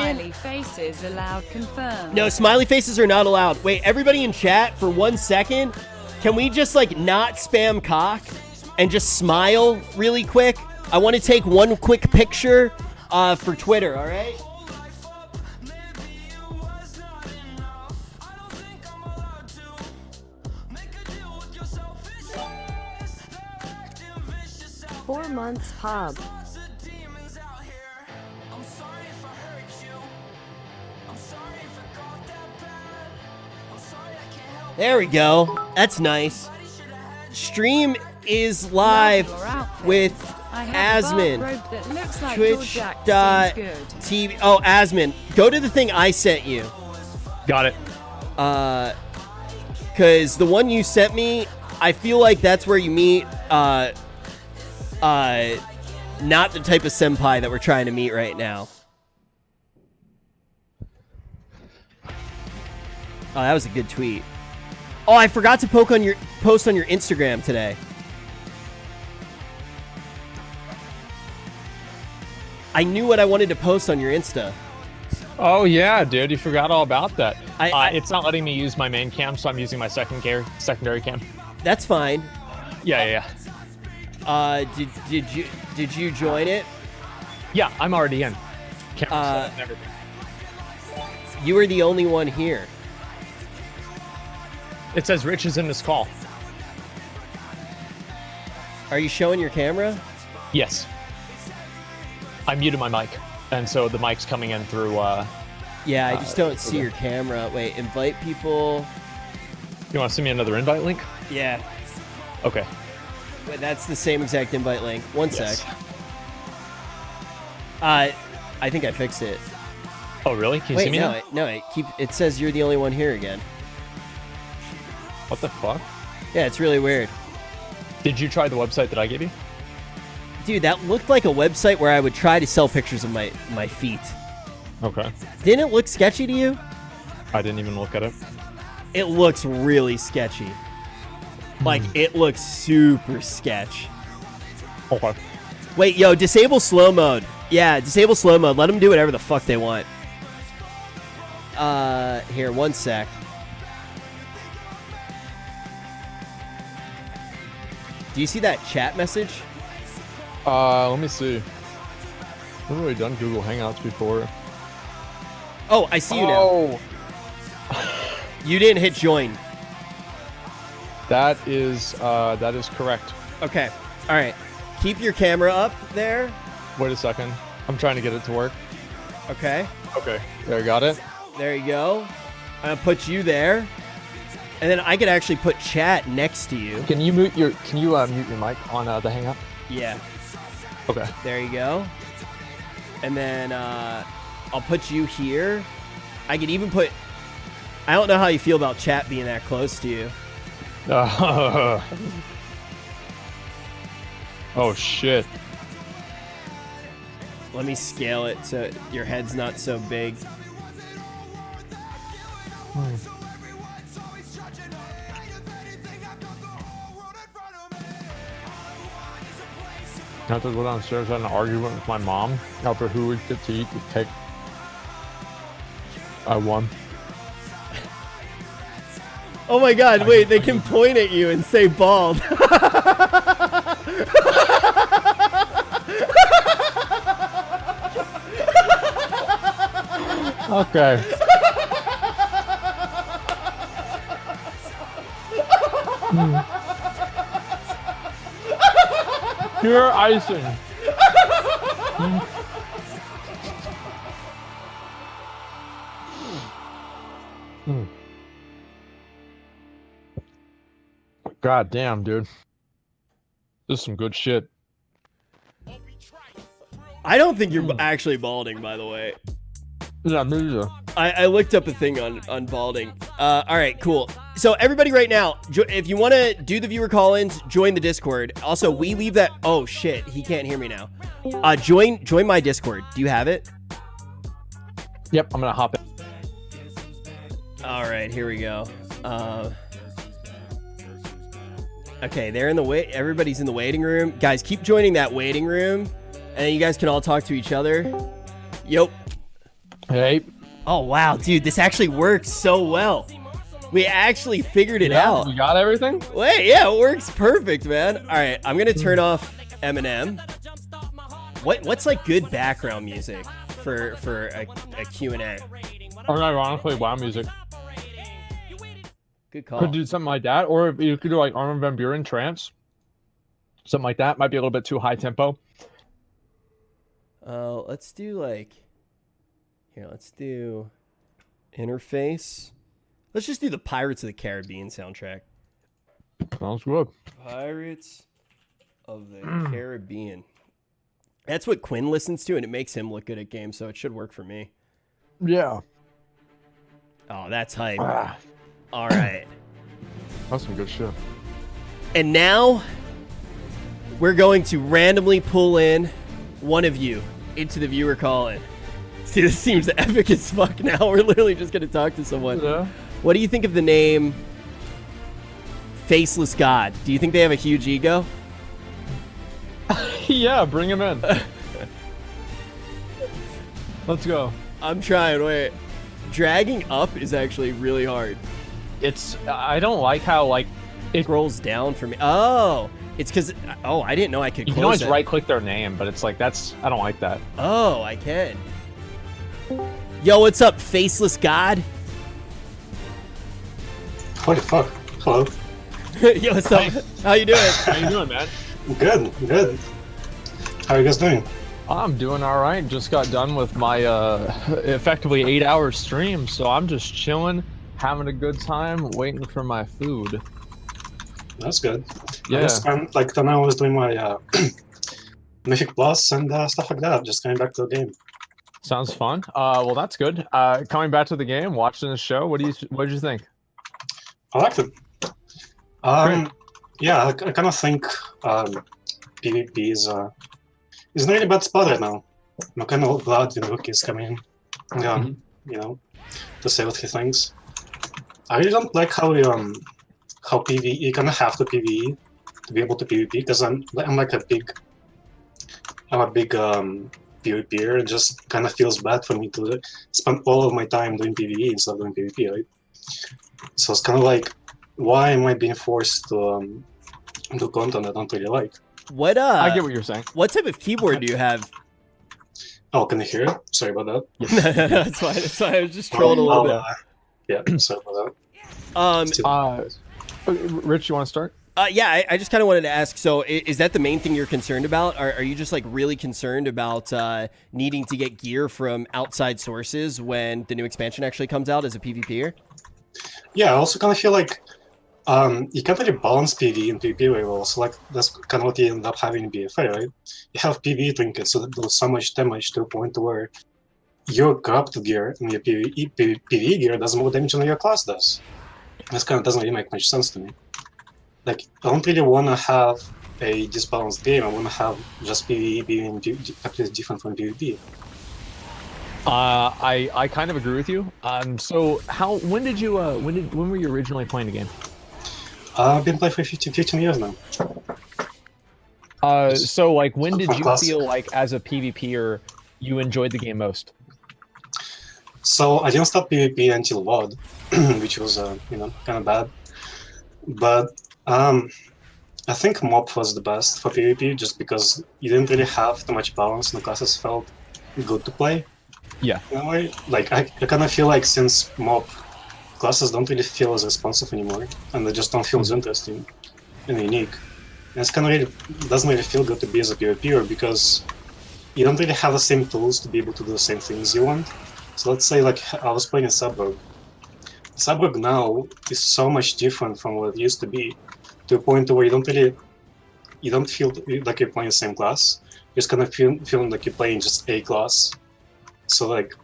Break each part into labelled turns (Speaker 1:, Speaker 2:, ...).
Speaker 1: Smiley faces allowed, confirmed.
Speaker 2: No, smiley faces are not allowed. Wait, everybody in chat for 1 second. Can we just like not spam cock and just smile really quick? I want to take one quick picture for Twitter, all right?
Speaker 3: Four months pub.
Speaker 2: There we go. That's nice. Stream is live with Asmin.
Speaker 1: Like
Speaker 2: Twitch.tv. Oh, Asmin, go to the thing I sent you.
Speaker 4: Got it.
Speaker 2: Because the one you sent me, I feel like that's where you meet, not the type of senpai that we're trying to meet right now. Oh, that was a good tweet. Oh, I forgot to post on your Instagram today. I knew what I wanted to post on your Insta.
Speaker 4: Oh yeah, dude, you forgot all about that.
Speaker 2: It's
Speaker 4: not letting me use my main cam, so I'm using my secondary cam.
Speaker 2: That's fine.
Speaker 4: Yeah.
Speaker 2: Did you join it?
Speaker 4: Yeah, I'm already in. Camera and everything.
Speaker 2: You were the only one here.
Speaker 4: It says Rich is in this call.
Speaker 2: Are you showing your camera?
Speaker 4: Yes. I muted my mic, and so the mic's coming in through.
Speaker 2: Yeah, I just don't see your camera. Wait, invite people.
Speaker 4: You want to send me another invite link?
Speaker 2: Yeah.
Speaker 4: Okay.
Speaker 2: Wait, that's the same exact invite link. One
Speaker 4: Yes.
Speaker 2: sec. I think I fixed it.
Speaker 4: Oh really? Can you see me now?
Speaker 2: It says you're the only one here again.
Speaker 4: What the fuck?
Speaker 2: Yeah, it's really weird.
Speaker 4: Did you try the website that I gave you?
Speaker 2: Dude, that looked like a website where I would try to sell pictures of my feet.
Speaker 4: Okay.
Speaker 2: Didn't it look sketchy to you?
Speaker 4: I didn't even look at it.
Speaker 2: It looks really sketchy. Like, it looks super sketch.
Speaker 4: Okay.
Speaker 2: Wait, yo, disable slow mode. Yeah, disable slow mode. Let them do whatever the fuck they want. Here, one sec. Do you see that chat message?
Speaker 4: Let me see. I've already done Google Hangouts before.
Speaker 2: Oh, I see you now. You didn't hit join.
Speaker 4: That is correct.
Speaker 2: Okay. All right. Keep your camera up there.
Speaker 4: Wait a second. I'm trying to get it to work.
Speaker 2: Okay.
Speaker 4: Okay. There, I got it.
Speaker 2: There you go. I'm gonna put you there, and then I could actually put chat next to you.
Speaker 4: Can you mute your mic on the Hangout?
Speaker 2: Yeah.
Speaker 4: Okay.
Speaker 2: There you go. And then I'll put you here. I could even put. I don't know how you feel about chat being that close to you.
Speaker 4: Oh shit.
Speaker 2: Let me scale it so your head's not so big.
Speaker 4: I have to go downstairs and had an argument with my mom over who would get to eat the cake. I won.
Speaker 2: Oh my god, wait, they can point at you and say bald.
Speaker 4: Okay. Pure icing. God damn, dude. This is some good shit.
Speaker 2: I don't think you're actually balding, by the way.
Speaker 4: Yeah, me either.
Speaker 2: I looked up a thing on balding. All right, cool. So everybody right now, if you want to do the viewer call-ins, join the Discord. Also, we leave that... Oh, shit. He can't hear me now. Join my Discord. Do you have it?
Speaker 4: Yep, I'm going to hop in.
Speaker 2: All right, here we go. Okay, they're in the everybody's in the waiting room. Guys, keep joining that waiting room, and you guys can all talk to each other. Yep.
Speaker 4: Hey.
Speaker 2: Oh wow, dude, this actually works so well. We actually figured it out.
Speaker 4: You got everything?
Speaker 2: Wait, yeah, it works perfect, man. All right, I'm gonna turn off Eminem. What's like good background music for a Q&A?
Speaker 4: Or ironically, WoW music.
Speaker 2: Good call.
Speaker 4: Could do something like that, or if you could do like Armin van Buuren trance. Something like that might be a little bit too high tempo.
Speaker 2: Let's do like here. Let's do interface. Let's just do the Pirates of the Caribbean soundtrack.
Speaker 4: Sounds good.
Speaker 2: Pirates of the Caribbean. That's what Quinn listens to, and it makes him look good at games, so it should work for me.
Speaker 4: Yeah.
Speaker 2: Oh, that's hype. All right.
Speaker 4: That's some good shit.
Speaker 2: And now we're going to randomly pull in one of you into the viewer call-in. See, this seems epic as fuck now. We're literally just going to talk to someone.
Speaker 4: Yeah.
Speaker 2: What do you think of the name Faceless God? Do you think they have a huge ego?
Speaker 4: Yeah, bring him in. Let's go.
Speaker 2: I'm trying. Wait. Dragging up is actually really hard.
Speaker 4: I don't like how like
Speaker 2: It scrolls down for me. Oh, it's because I didn't know I could.
Speaker 4: You can always right click their name, but it's like I don't like that.
Speaker 2: Oh, I can. Yo, what's up, Faceless God?
Speaker 5: Holy fuck. Hello.
Speaker 2: Yo, what's up? How you doing?
Speaker 4: How you doing, man?
Speaker 5: Good, good. How are you guys doing?
Speaker 4: I'm doing all right. Just got done with my effectively 8-hour stream, so I'm just chilling, having a good time, waiting for my food.
Speaker 5: That's good.
Speaker 4: Yeah.
Speaker 5: I just spent like 10 hours doing my Mythic Plus and stuff like that, just coming back to the game.
Speaker 4: Sounds fun. Well, that's good. Coming back to the game, watching the show. What did you think?
Speaker 5: I liked it.
Speaker 4: Great.
Speaker 5: Yeah, I kind of think PvP is in a really bad spot right now. I'm kind of glad the rookie is coming in, you know, to say what he thinks. I really don't like how PvE you kind of have to PvE to be able to PvP, because I'm like a big PvPer. It just kind of feels bad for me to spend all of my time doing PvE instead of doing PvP, right? So it's kind of like, why am I being forced to do content I don't really like?
Speaker 2: What
Speaker 4: I get what you're saying.
Speaker 2: What type of keyboard do you have?
Speaker 5: Oh, can you hear it? Sorry about that.
Speaker 2: No, that's fine. That's fine. I was just trolling a little bit.
Speaker 5: Yeah, sorry about that.
Speaker 4: Rich, you want to start?
Speaker 2: Yeah, I just kind of wanted to ask. So, is that the main thing you're concerned about? Are you just like really concerned about needing to get gear from outside sources when the new expansion actually comes out as a PvPer?
Speaker 5: Yeah, I also kind of feel like you can't really balance PvE and PvP very well. So like that's kind of what you end up having in BFA, right? You have PvE trinkets that do so much damage to a point where your corrupted gear and your PvE gear does more damage than your class does. This kind of doesn't really make much sense to me. Like, I don't really want to have a disbalanced game. I want to have just PvE being completely different from PvP.
Speaker 4: I kind of agree with you. So when were you originally playing the game?
Speaker 5: I've been playing for 15 years now.
Speaker 4: So like when did you
Speaker 5: Class.
Speaker 4: feel like as a PvPer you enjoyed the game most?
Speaker 5: So I didn't start PvP until WoD, which was kind of bad. But I think Mob was the best for PvP, just because you didn't really have too much balance and the classes felt good to play.
Speaker 4: Yeah.
Speaker 5: In a way, like I kind of feel like since Mob, classes don't really feel as responsive anymore, and they just don't feel as interesting and unique. And it's kind of really doesn't really feel good to be as a PvPer, because you don't really have the same tools to be able to do the same things you want. So let's say like I was playing in Suburb. Suburb now is so much different from what it used to be, to a point where you don't feel like you're playing the same class. You just kind of feeling like you're playing just a class. So like,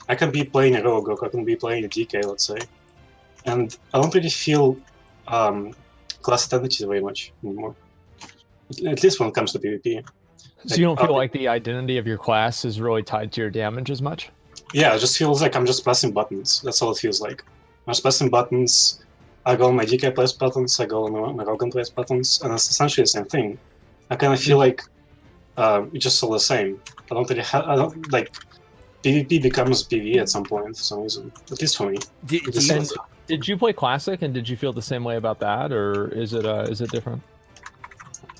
Speaker 5: I can be playing a Rogue, or I can be playing a DK, let's say, and I don't really feel class identity very much anymore. At least when it comes to PvP.
Speaker 4: So you don't feel like the identity of your class is really tied to your damage as much?
Speaker 5: Yeah, it just feels like I'm just pressing buttons. That's all it feels like. I'm just pressing buttons. I go on my DK press buttons, I go on my Rogan press buttons, and it's essentially the same thing. I kind of feel like it's just all the same. I don't really have, PvP becomes PvE at some point for some reason. At least for me.
Speaker 2: Do,
Speaker 5: It
Speaker 2: do
Speaker 5: just
Speaker 2: you,
Speaker 5: feels-
Speaker 4: Did you play Classic, and did you feel the same way about that, or is it different?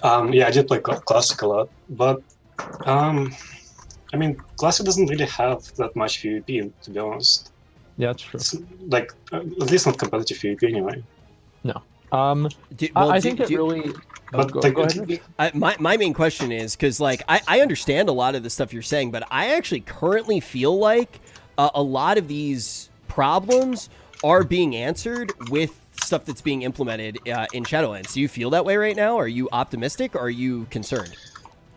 Speaker 5: Yeah, I did play Classic a lot, but I mean, Classic doesn't really have that much PvP, to be honest.
Speaker 4: Yeah, that's true.
Speaker 5: It's like at least not competitive PvP anyway.
Speaker 4: No.
Speaker 2: well,
Speaker 4: I think it really.
Speaker 5: But
Speaker 4: go
Speaker 5: like,
Speaker 4: ahead. Mitch.
Speaker 2: my main question is because like I understand a lot of the stuff you're saying, but I actually currently feel like a lot of these problems are being answered with stuff that's being implemented in Shadowlands. Do you feel that way right now? Are you optimistic or are you concerned?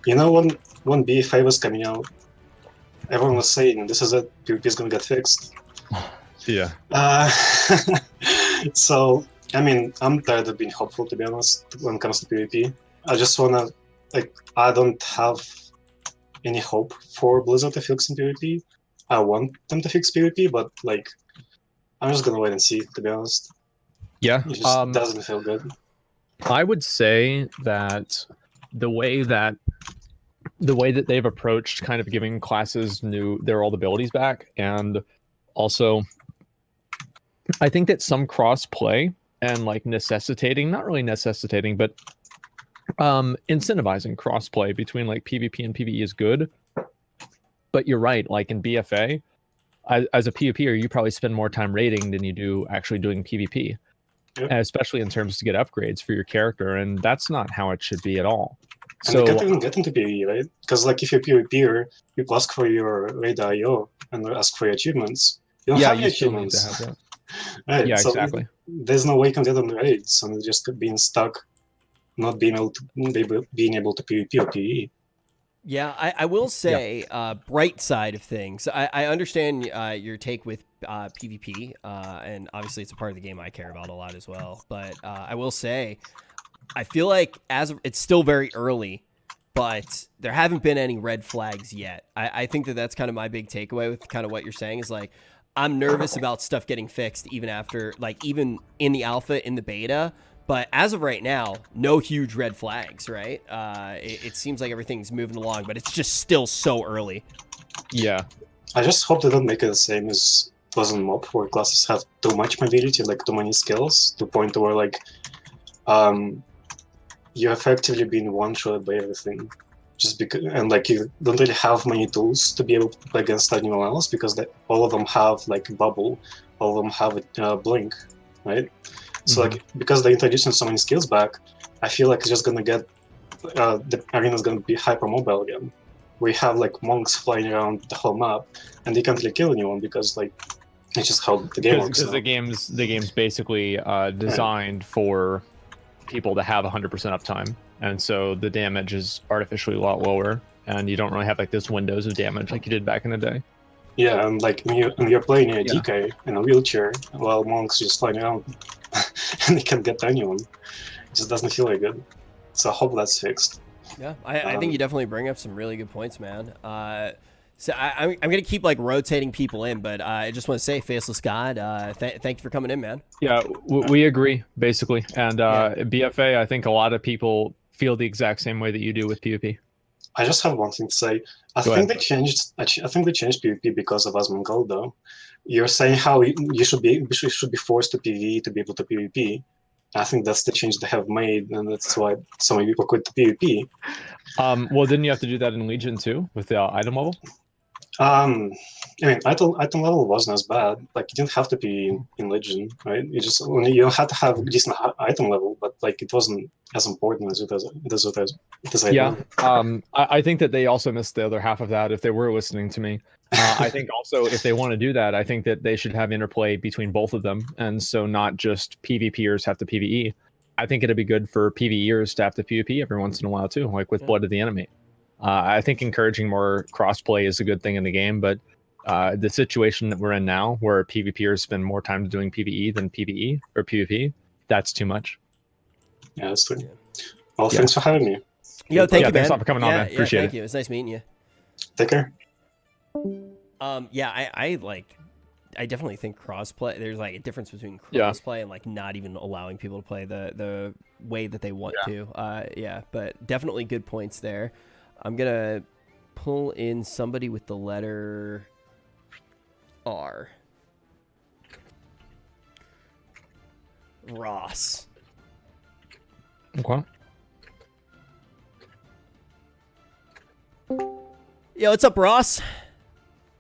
Speaker 5: You know, when BFA was coming out, everyone was saying this is it, PvP is gonna get fixed.
Speaker 4: Yeah.
Speaker 5: So I mean, I'm tired of being hopeful, to be honest, when it comes to PvP. I just wanna I don't have any hope for Blizzard to fix in PvP. I want them to fix PvP, but like I'm just gonna wait and see, to be honest.
Speaker 4: Yeah.
Speaker 5: It just doesn't feel good.
Speaker 4: I would say that the way that they've approached kind of giving classes their old abilities back, and also I think that some cross play and like not really necessitating, but incentivizing cross play between like PvP and PvE is good. But you're right, like in BFA, as a PvPer, you probably spend more time raiding than you do actually doing PvP.
Speaker 5: Yep.
Speaker 4: Especially in terms to get upgrades for your character, and that's not how it should be at all.
Speaker 5: And
Speaker 4: So
Speaker 5: they can't even get into PvE, right? Because like if you're PvPer, people ask for your raid IO and ask for your achievements. You don't have
Speaker 4: you
Speaker 5: your
Speaker 4: still need to
Speaker 5: achievements.
Speaker 4: have that.
Speaker 5: Right,
Speaker 4: Yeah,
Speaker 5: so
Speaker 4: exactly.
Speaker 5: there's no way you can get on the raids, and just being stuck, not being able to PvP or PvE.
Speaker 2: Yeah, I will say, bright side of things. I understand your take with PvP, and obviously it's a part of the game I care about a lot as well. But I will say, I feel like it's still very early, but there haven't been any red flags yet. I think that's kind of my big takeaway with kind of what you're saying is like, I'm nervous about stuff getting fixed even after, like, even in the alpha, in the beta. But as of right now, no huge red flags, right? It seems like everything's moving along, but it's just still so early.
Speaker 4: Yeah.
Speaker 5: I just hope they don't make it the same as Pleasant Mob, where classes have too much mobility, like too many skills, to the point where like you're effectively being one-shot by everything. Just because, and like you don't really have many tools to be able to play against anyone else because all of them have like bubble, all of them have a blink, right? So like because they're introducing so many skills back, I feel like it's just gonna get the arena's gonna be hyper mobile again. We have like monks flying around the whole map, and they can't really kill anyone because like it's just how the game works.
Speaker 4: Because the game's basically designed for people to have 100% uptime, and so the damage is artificially a lot lower, and you don't really have like this windows of damage like you did back in the day. Yeah,
Speaker 5: and like when you're playing a DK in a wheelchair while monks just flying around and they can't get to anyone, it just doesn't feel very good. So I hope that's fixed.
Speaker 2: Yeah, I think you definitely bring up some really good points, man. So I'm going to keep like rotating people in, but I just want to say, Faceless God, thank you for coming in, man.
Speaker 4: Yeah, we agree, basically. And BFA, I think a lot of people feel the exact same way that you do with PvP.
Speaker 5: I just have one thing to say. I think they changed PvP because of Asmongold, though. You're saying how you should be forced to PvE to be able to PvP. I think that's the change they have made, and that's why so many people quit the PvP.
Speaker 4: Well, didn't you have to do that in Legion too, with the item level?
Speaker 5: I mean, item level wasn't as bad. Like you didn't have to be in Legion, right? You had to have a decent item level, but like it wasn't as important as it is.
Speaker 4: Yeah, I think that they also missed the other half of that if they were listening to me. I think also if they want to do that, I think that they should have interplay between both of them, and so not just PvPers have to PvE. I think it'd be good for PvEers to have to PvP every once in a while too, like with Blood of the Enemy. I think encouraging more crossplay is a good thing in the game, but the situation that we're in now, where PvPers spend more time doing PvE than PvE or PvP, that's too much.
Speaker 5: Yeah, that's true. Well, thanks for having me.
Speaker 2: Yo, thank you, man.
Speaker 4: Thanks a lot for coming on, man. Appreciate
Speaker 2: thank you. It's nice meeting you.
Speaker 5: Take care.
Speaker 2: Yeah, I definitely think crossplay. There's like a difference between crossplay and like not even allowing people to play the way that they want to. But definitely good points there. I'm gonna pull in somebody with the letter R. Ross.
Speaker 4: Okay.
Speaker 2: Yo, what's up, Ross?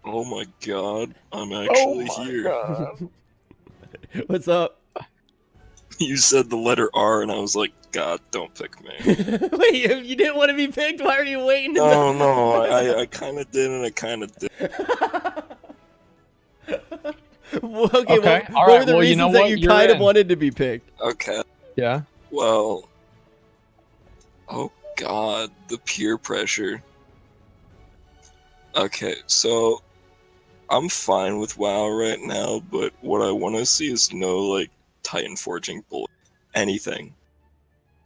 Speaker 6: Oh my god, I'm actually here.
Speaker 2: What's up?
Speaker 6: You said the letter R, and I was like, God, don't pick me.
Speaker 2: Wait, you didn't want to be picked? Why are you waiting?
Speaker 6: No, I kind of did, and I kind of did.
Speaker 2: Well, okay,
Speaker 4: Okay,
Speaker 2: what
Speaker 4: all
Speaker 2: were
Speaker 4: right,
Speaker 2: the
Speaker 4: well, you
Speaker 2: reasons
Speaker 4: know
Speaker 2: that
Speaker 4: what?
Speaker 2: you
Speaker 4: You're
Speaker 2: kind of
Speaker 4: in.
Speaker 2: wanted to be picked?
Speaker 6: Okay,
Speaker 4: Yeah.
Speaker 6: well, oh god, the peer pressure. Okay, so I'm fine with WoW right now, but what I want to see is no like Titan forging bullet, anything.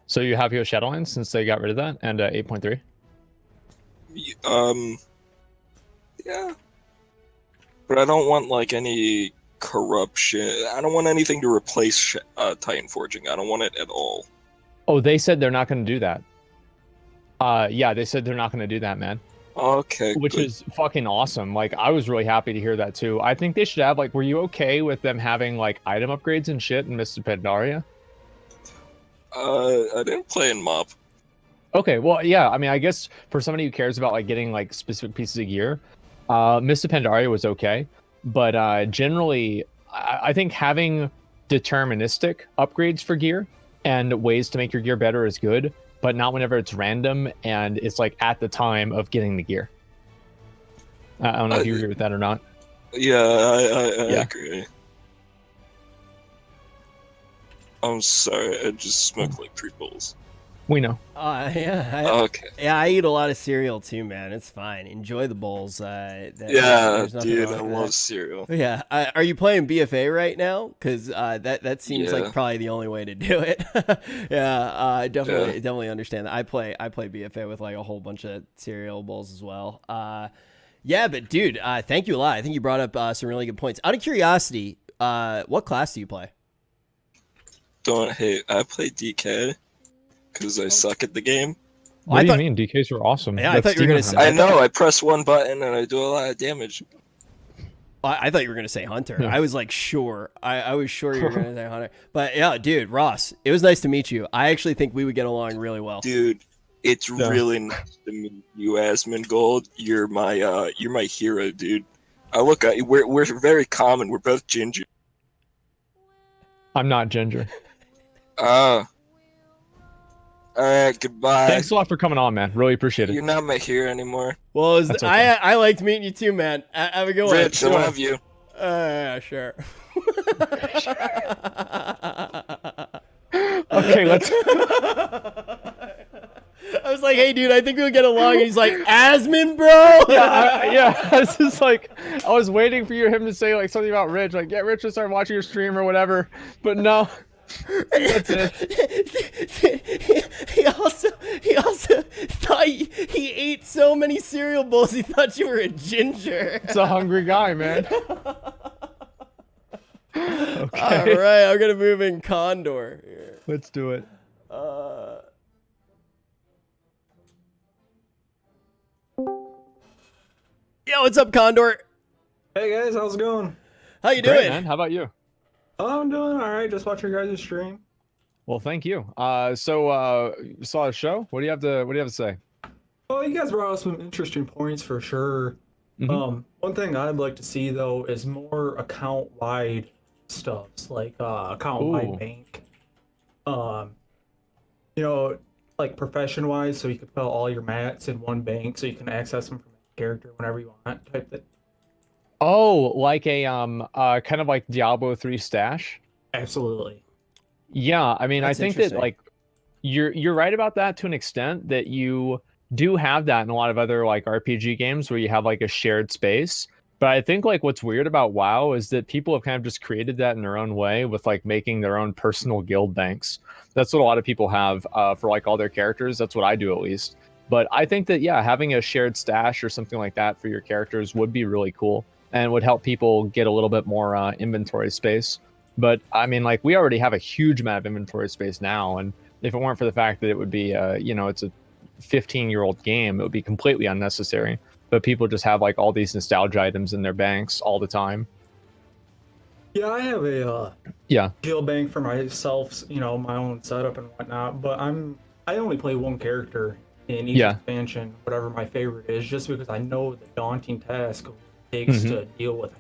Speaker 4: So you have your Shadowlands since they got rid of that and 8.3.
Speaker 6: Yeah. But I don't want like any corruption. I don't want anything to replace Titan forging. I don't want it at all.
Speaker 4: Oh, they said they're not going to do that. Yeah, they said they're not going to do that, man.
Speaker 6: Okay,
Speaker 4: Which
Speaker 6: good.
Speaker 4: is fucking awesome. Like, I was really happy to hear that too. I think they should have like, were you okay with them having like item upgrades and shit in Mr. Pandaria?
Speaker 6: I didn't play in MOP.
Speaker 4: Okay, well, yeah. I mean, I guess for somebody who cares about like getting like specific pieces of gear, Mr. Pandaria was okay, but generally, I think having deterministic upgrades for gear and ways to make your gear better is good, but not whenever it's random and it's like at the time of getting the gear. I don't know if you agree with that or not.
Speaker 6: Yeah, I
Speaker 4: Yeah.
Speaker 6: agree. I'm sorry, I just smoked like 3 bowls.
Speaker 4: We know.
Speaker 6: Okay.
Speaker 2: I eat a lot of cereal too, man. It's fine. Enjoy the bowls.
Speaker 6: Yeah,
Speaker 2: there's nothing
Speaker 6: dude,
Speaker 2: wrong
Speaker 6: I
Speaker 2: with
Speaker 6: love
Speaker 2: that.
Speaker 6: cereal.
Speaker 2: Yeah, are you playing BFA right now? Because that seems
Speaker 6: Yeah.
Speaker 2: like probably the only way to do it. Yeah, I definitely understand that. I play BFA with like a whole bunch of cereal bowls as well. Yeah, but dude, thank you a lot. I think you brought up some really good points. Out of curiosity, what class do you play?
Speaker 6: Don't hate. I play DK because I suck at the game.
Speaker 4: What
Speaker 2: I
Speaker 4: do
Speaker 2: thought-
Speaker 4: you mean? DKs were awesome.
Speaker 2: Yeah, I thought you were gonna
Speaker 4: Steam
Speaker 2: say-
Speaker 6: I know. I press one button and I do a lot of damage.
Speaker 2: I thought you were gonna say Hunter.
Speaker 4: Yeah.
Speaker 2: I was like sure. I was sure you were gonna say Hunter. But yeah, dude, Ross, it was nice to meet you. I actually think we would get along really well.
Speaker 6: Dude, it's
Speaker 4: Yeah.
Speaker 6: really nice to meet you, Asmongold. You're my hero, dude. We're very common. We're both ginger.
Speaker 4: I'm not ginger.
Speaker 6: All right, goodbye.
Speaker 4: Thanks a lot for coming on, man. Really appreciate it.
Speaker 6: You're not my hero anymore.
Speaker 2: Well,
Speaker 4: That's okay.
Speaker 2: I liked meeting you too, man. Have a good one.
Speaker 6: Rich, I love you.
Speaker 2: Yeah, sure.
Speaker 4: Okay, let's.
Speaker 2: I was like, hey, dude, I think we'll get along. And he's like, Asmon, bro.
Speaker 4: I was just like, I was waiting for him to say like something about Rich, like, yeah, Rich will start watching your stream or whatever. But no, that's it.
Speaker 2: He also thought he ate so many cereal bowls he thought you were a ginger.
Speaker 4: It's a hungry guy, man. Okay,
Speaker 2: All right, I'm gonna move in Condor. Here.
Speaker 4: let's do it.
Speaker 2: Yo, what's up, Condor?
Speaker 7: Hey guys, how's it going?
Speaker 2: How you
Speaker 4: Great,
Speaker 2: doing?
Speaker 4: man. How about you?
Speaker 7: Oh, I'm doing all right. Just watching your guys' stream.
Speaker 4: Well, thank you. So you saw the show. What do you have to say?
Speaker 7: Oh, you guys brought up some interesting points for sure.
Speaker 4: Mhm.
Speaker 7: One thing I'd like to see though is more account-wide stuffs, like account-wide
Speaker 4: Ooh.
Speaker 7: bank. You know, like profession-wise, so you can put all your mats in one bank, so you can access them from a character whenever you want, type thing.
Speaker 4: Oh, like a kind of like Diablo 3 stash.
Speaker 7: Absolutely.
Speaker 4: Yeah, I mean,
Speaker 2: That's
Speaker 4: I think that
Speaker 2: interesting.
Speaker 4: like you're right about that to an extent, that you do have that in a lot of other like RPG games where you have like a shared space. But I think like what's weird about WoW is that people have kind of just created that in their own way with like making their own personal guild banks. That's what a lot of people have for like all their characters. That's what I do at least. But I think that yeah, having a shared stash or something like that for your characters would be really cool and would help people get a little bit more inventory space. But I mean, like we already have a huge amount of inventory space now, and if it weren't for the fact that it would be, it's a 15-year-old game, it would be completely unnecessary. But people just have like all these nostalgia items in their banks all the time.
Speaker 7: Yeah, I have a
Speaker 4: Yeah.
Speaker 7: skill bank for myself, you know, my own setup and whatnot. But I only play one character in each
Speaker 4: Yeah.
Speaker 7: expansion, whatever my favorite is, just because I know the daunting task it takes
Speaker 4: Mhm.
Speaker 7: to deal with.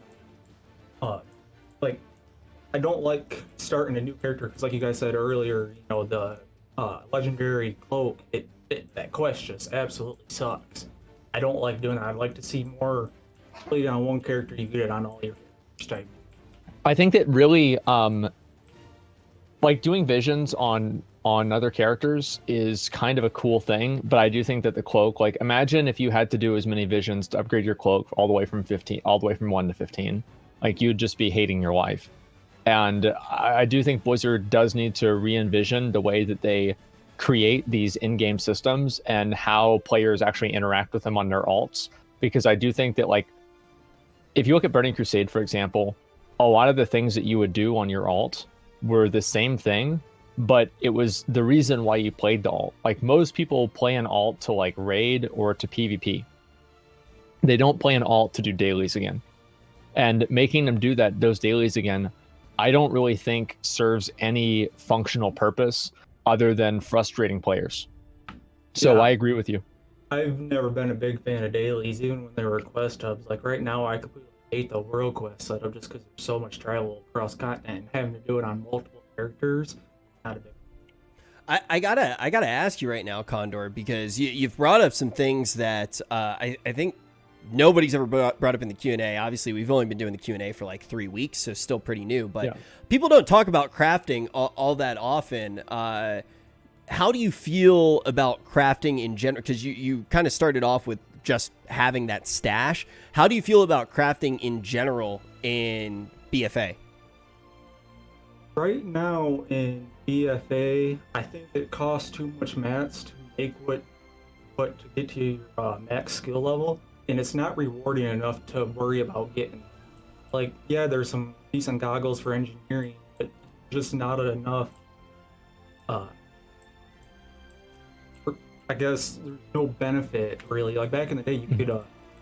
Speaker 7: Uh, like I don't like starting a new character because, like you guys said earlier, you know, the legendary cloak, that quest just absolutely sucks. I don't like doing that. I'd like to see more played on one character. You get it on all your characters type.
Speaker 4: I think that really like doing visions on other characters is kind of a cool thing, but I do think that the cloak, like imagine if you had to do as many visions to upgrade your cloak all the way from 15 all the way from 1 to 15. Like you'd just be hating your life. And I do think Blizzard does need to re-envision the way that they create these in-game systems and how players actually interact with them on their alts, because I do think that, like, if you look at Burning Crusade, for example, a lot of the things that you would do on your alt were the same thing, but it was the reason why you played the alt. Like most people play an alt to like raid or to PvP. They don't play an alt to do dailies again. And making them do those dailies again, I don't really think serves any functional purpose other than frustrating players. So
Speaker 7: Yeah.
Speaker 4: I agree with you.
Speaker 7: I've never been a big fan of dailies, even when they were quest hubs. Like right now, I completely hate the world quest setup just because there's so much travel across continent and having to do it on multiple characters. Not a big.
Speaker 2: I gotta ask you right now, Condor, because you've brought up some things that I think nobody's ever brought up in the Q&A. Obviously, we've only been doing the Q&A for like 3 weeks, so still pretty new. But
Speaker 4: Yeah.
Speaker 2: people don't talk about crafting all that often. How do you feel about crafting in general? Because you kind of started off with just having that stash. How do you feel about crafting in general in BFA?
Speaker 7: Right now in BFA, I think it costs too much mats to make what to get to your max skill level, and it's not rewarding enough to worry about getting. Like, yeah, there's some decent goggles for engineering, but just not enough. Uh, I guess there's no benefit really. Like back in the day, you could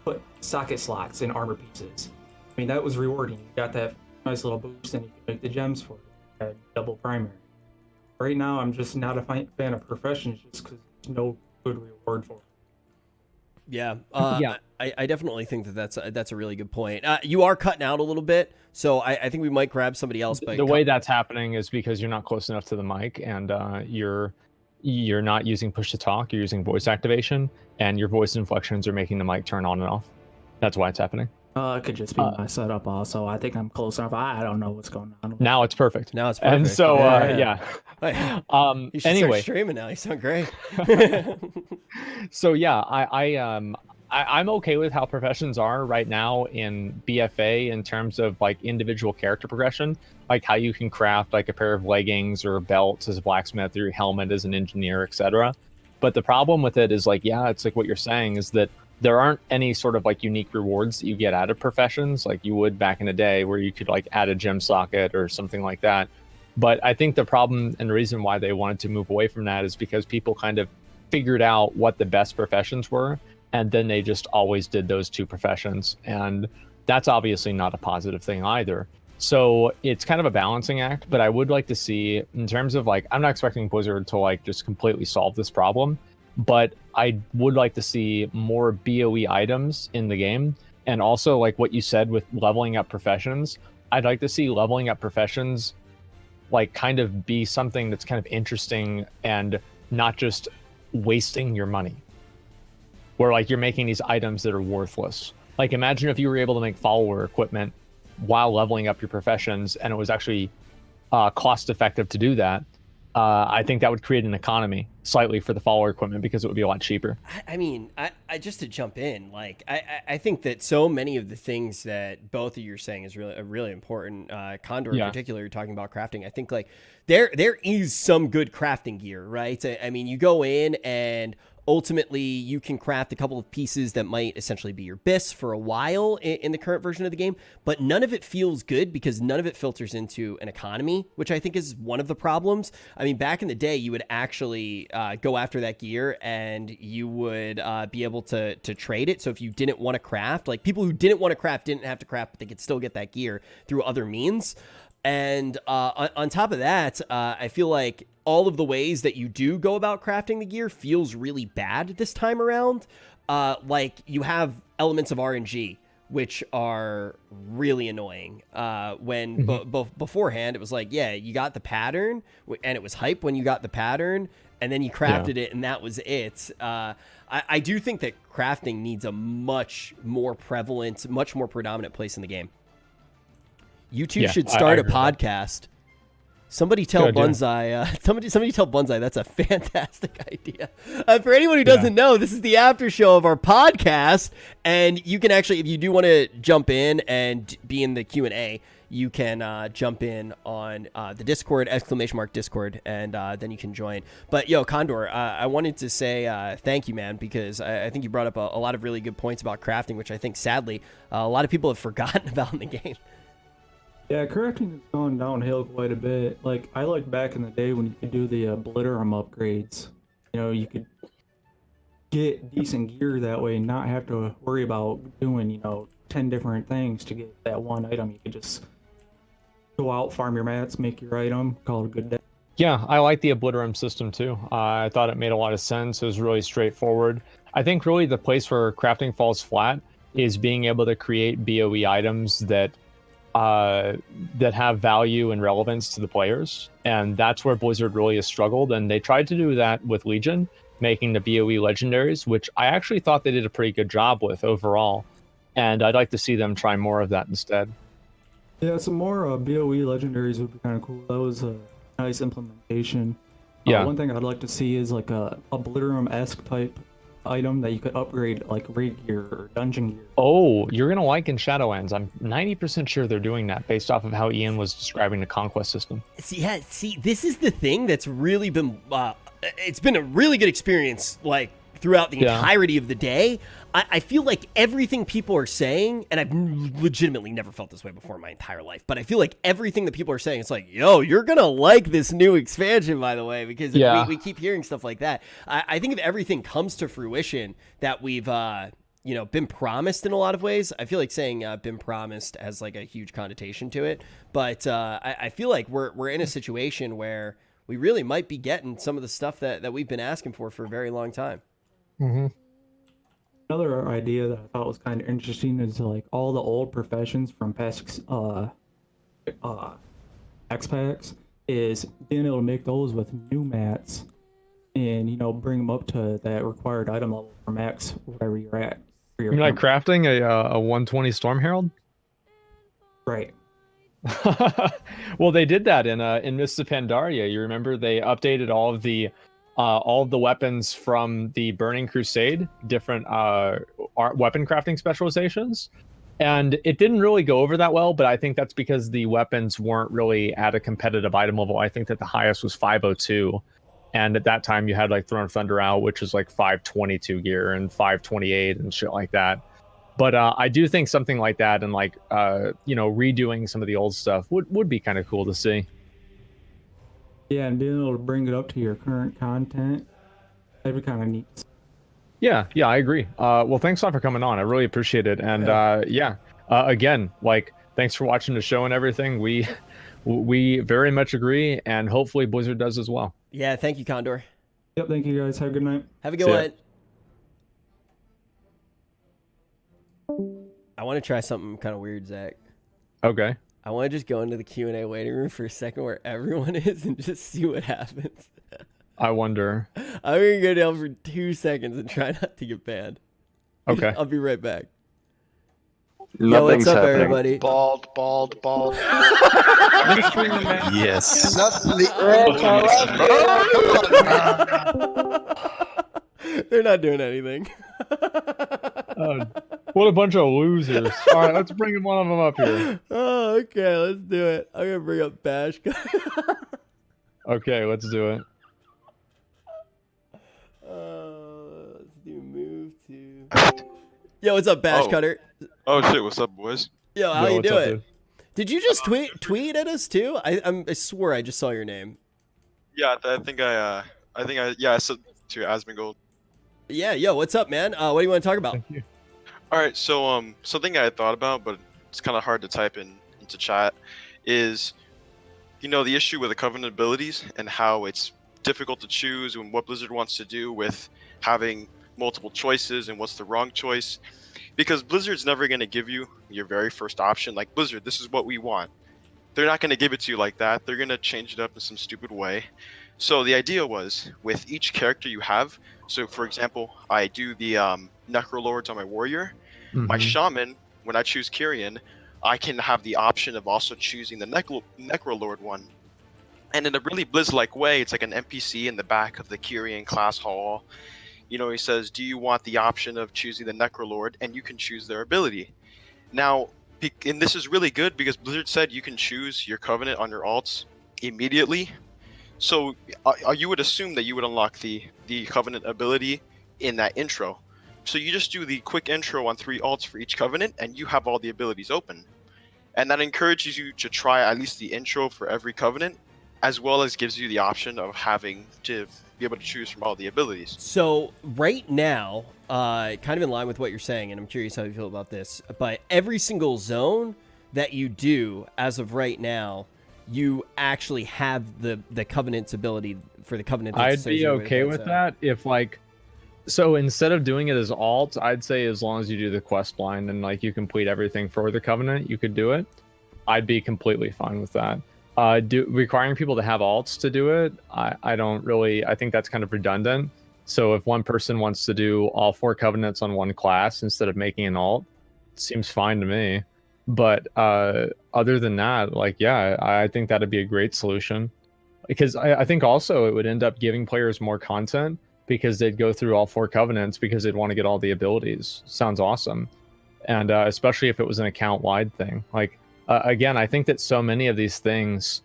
Speaker 7: put socket slots in armor pieces. I mean, that was rewarding. You got that nice little boost, and you could make the gems for it. Had double primary. Right now, I'm just not a fan of professions just because there's no good reward for it.
Speaker 2: Yeah,
Speaker 4: Yeah.
Speaker 2: I definitely think that's a really good point. You are cutting out a little bit, so I think we might grab somebody else. But
Speaker 4: The way that's happening is because you're not close enough to the mic, and you're not using push to talk. You're using voice activation, and your voice inflections are making the mic turn on and off. That's why it's happening.
Speaker 7: It could just be my setup also. I think I'm close enough. I don't know what's going on.
Speaker 4: Now it's perfect.
Speaker 2: Now it's perfect.
Speaker 4: And so
Speaker 2: Yeah.
Speaker 4: yeah.
Speaker 2: Hey, you should
Speaker 4: Anyway,
Speaker 2: start streaming now. You sound great.
Speaker 4: so yeah, I'm okay with how professions are right now in BFA in terms of like individual character progression, like how you can craft like a pair of leggings or belts as a blacksmith or your helmet as an engineer, etc. But the problem with it is like, yeah, it's like what you're saying is that there aren't any sort of like unique rewards that you get out of professions like you would back in the day where you could like add a gem socket or something like that. But I think the problem and the reason why they wanted to move away from that is because people kind of figured out what the best professions were, and then they just always did those two professions. And that's obviously not a positive thing either. So it's kind of a balancing act, but I would like to see, in terms of like, I'm not expecting Blizzard to like just completely solve this problem, but I would like to see more BOE items in the game. And also, like what you said with leveling up professions, I'd like to see leveling up professions like kind of be something that's kind of interesting and not just wasting your money. Where like you're making these items that are worthless. Like imagine if you were able to make follower equipment while leveling up your professions, and it was actually cost effective to do that. I think that would create an economy slightly for the follower equipment because it would be a lot cheaper.
Speaker 2: I mean, I just to jump in, like I think that so many of the things that both of you are saying is really important. Condor in particular, you're talking about crafting. I think like there is some good crafting gear, right? I mean, you go in and ultimately you can craft a couple of pieces that might essentially be your bis for a while in the current version of the game, but none of it feels good because none of it filters into an economy, which I think is one of the problems. I mean, back in the day, you would actually go after that gear and you would be able to trade it. So if you didn't want to craft, like people who didn't want to craft didn't have to craft, but they could still get that gear through other means. And on top of that, I feel like all of the ways that you do go about crafting the gear feels really bad this time around. Like you have elements of RNG, which are really annoying. When beforehand, it was like, yeah, you got the pattern, and it was hype when you got the pattern, and then you crafted it, and that was it. I do think that crafting needs a much more prevalent, much more predominant place in the game. You two should start a podcast. Somebody tell Bunzai. Somebody tell Bunzai that's a fantastic idea. For anyone who doesn't know, this is the after show of our podcast, and you can actually, if you do want to jump in and be in the Q&A, you can jump in on the Discord, !Discord, and then you can join. But yo, Condor, I wanted to say thank you, man, because I think you brought up a lot of really good points about crafting, which I think sadly a lot of people have forgotten about in the game.
Speaker 7: Yeah, crafting has gone downhill quite a bit. Like, I liked back in the day when you could do the Obliterum upgrades. You know, you could get decent gear that way and not have to worry about doing, 10 different things to get that one item. You could just go out, farm your mats, make your item, call it a good day.
Speaker 4: Yeah, I like the Obliterum system too. I thought it made a lot of sense. It was really straightforward. I think really the place where crafting falls flat is being able to create BOE items that have value and relevance to the players, and that's where Blizzard really has struggled. And they tried to do that with Legion, making the BOE legendaries, which I actually thought they did a pretty good job with overall, and I'd like to see them try more of that instead.
Speaker 7: Yeah, some more BOE legendaries would be kind of cool. That was a nice implementation.
Speaker 4: Yeah,
Speaker 7: one thing I'd like to see is like a Obliterum-esque type item that you could upgrade, like raid gear or dungeon gear.
Speaker 4: Oh, you're gonna like in Shadowlands. I'm 90% sure they're doing that based off of how Ian was describing the conquest system.
Speaker 2: See, this is the thing that's really been it's been a really good experience, like throughout the entirety of the day. I feel like everything people are saying, and I've legitimately never felt this way before in my entire life, but I feel like everything that people are saying, it's like, yo, you're gonna like this new expansion, by the way, because we keep hearing stuff like that. I think if everything comes to fruition that we've been promised in a lot of ways, I feel like saying been promised has like a huge connotation to it, but I feel like we're in a situation where we really might be getting some of the stuff that we've been asking for a very long time.
Speaker 4: Mm-hmm.
Speaker 7: Another idea that I thought was kind of interesting is like all the old professions from past X-Packs is being able to make those with new mats and, bring them up to that required item level for max, whatever you're at.
Speaker 4: You're like crafting a 120 Storm Herald?
Speaker 7: Right.
Speaker 4: Well, they did that in Mists of Pandaria. You remember they updated all of the weapons from the Burning Crusade, different weapon crafting specializations, and it didn't really go over that well. But I think that's because the weapons weren't really at a competitive item level. I think that the highest was 502, and at that time you had like Throne of Thunder out, which is like 522 gear and 528 and shit like that. But I do think something like that and like redoing some of the old stuff would be kind of cool to see.
Speaker 7: Yeah, and being able to bring it up to your current content, that'd be kind of neat.
Speaker 4: Yeah, I agree. Well, thanks a lot for coming on. I really appreciate it. And again, like, thanks for watching the show and everything. We very much agree, and hopefully Blizzard does as well.
Speaker 2: Yeah, thank you, Condor.
Speaker 7: Yep, thank you guys. Have a good night.
Speaker 2: Have a good one. I want to try something kind of weird, Zach.
Speaker 4: Okay.
Speaker 2: I want to just go into the Q&A waiting room for a second where everyone is and just see what happens.
Speaker 4: I wonder.
Speaker 2: I'm going to go down for 2 seconds and try not to get banned.
Speaker 4: Okay.
Speaker 2: I'll be right back.
Speaker 8: Nothing's
Speaker 2: what's up,
Speaker 8: happening.
Speaker 2: Everybody?
Speaker 9: Bald.
Speaker 8: Yes.
Speaker 2: They're not doing anything.
Speaker 4: What a bunch of losers. All right, let's bring one of them up here.
Speaker 2: Oh, okay, let's do it. I'm going to bring up Bash.
Speaker 4: Okay, let's do it.
Speaker 2: Yo, what's up, Bash
Speaker 9: Oh.
Speaker 2: Cutter?
Speaker 9: Oh shit, what's up, boys?
Speaker 2: Yo, how
Speaker 4: Yo,
Speaker 2: you
Speaker 4: what's up,
Speaker 2: doing?
Speaker 4: dude?
Speaker 2: Did you just tweet at us too? I swore I just saw your name.
Speaker 9: Yeah, I said to Asmongold.
Speaker 2: Yeah, yo, what's up, man? What do you want to talk about?
Speaker 4: Thank you.
Speaker 9: All right, so something I had thought about, but it's kind of hard to type into chat, is the issue with the Covenant abilities and how it's difficult to choose and what Blizzard wants to do with having multiple choices and what's the wrong choice. Because Blizzard's never going to give you your very first option. Like, Blizzard, this is what we want. They're not going to give it to you like that. They're going to change it up in some stupid way. So the idea was, with each character you have, so for example, I do the Necrolords on my warrior. My
Speaker 4: Mhm.
Speaker 9: shaman, when I choose Kyrian, I can have the option of also choosing the Necrolord one. And in a really Blizz-like way, it's like an NPC in the back of the Kyrian class hall. He says, do you want the option of choosing the Necrolord? And you can choose their ability. Now, and this is really good because Blizzard said you can choose your Covenant on your alts immediately. So you would assume that you would unlock the Covenant ability in that intro. So you just do the quick intro on 3 alts for each Covenant, and you have all the abilities open. And that encourages you to try at least the intro for every Covenant, as well as gives you the option of having to be able to choose from all the abilities.
Speaker 2: So right now, kind of in line with what you're saying, and I'm curious how you feel about this, but every single zone that you do as of right now, you actually have the Covenant's ability for the Covenant. That's
Speaker 4: I'd be
Speaker 2: associated
Speaker 4: okay with
Speaker 2: so.
Speaker 4: that if so instead of doing it as alt, I'd say as long as you do the quest line and you complete everything for the Covenant, you could do it. I'd be completely fine with that. Requiring people to have alts to do it, I don't really. I think that's kind of redundant. So if one person wants to do all 4 Covenants on one class instead of making an alt, it seems fine to me. But other than that, yeah, I think that'd be a great solution. Because I think also it would end up giving players more content because they'd go through all 4 Covenants because they'd want to get all the abilities. Sounds awesome. And especially if it was an account-wide thing. Again, I think that so many of these things,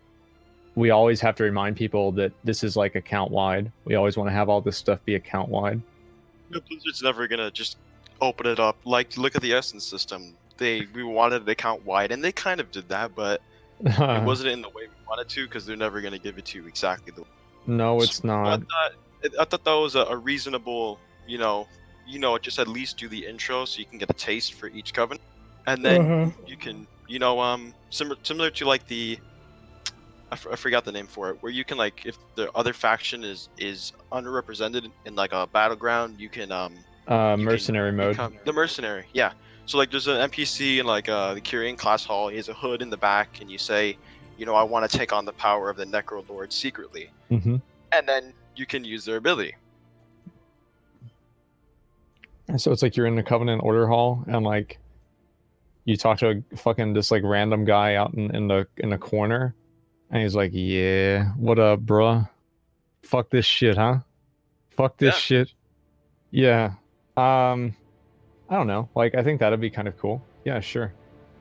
Speaker 4: we always have to remind people that this is account-wide. We always want to have all this stuff be account-wide.
Speaker 9: Blizzard's never gonna just open it up. Look at the Essence system. We wanted it account-wide, and they kind of did that, but it wasn't in the way we wanted to because they're never gonna give it to you exactly the way.
Speaker 4: No, it's not.
Speaker 9: I thought that was a reasonable, just at least do the intro so you can get a taste for each Covenant, and then you can, similar to the, I forgot the name for it, where you can if the other faction is underrepresented in a battleground, you can
Speaker 4: Mercenary mode.
Speaker 9: The mercenary, yeah. So there's an NPC in the Kyrian class hall. He has a hood in the back, and you say, I want to take on the power of the Necrolord secretly,
Speaker 4: Mm-hmm.
Speaker 9: and then you can use their ability.
Speaker 4: So it's you're in the Covenant order hall and you talk to a fucking this random guy out in the corner, and he's like, "Yeah, what up, bruh? Fuck this shit, huh? Fuck this shit." Yeah. I don't know. I think that'd be kind of cool. Yeah, sure.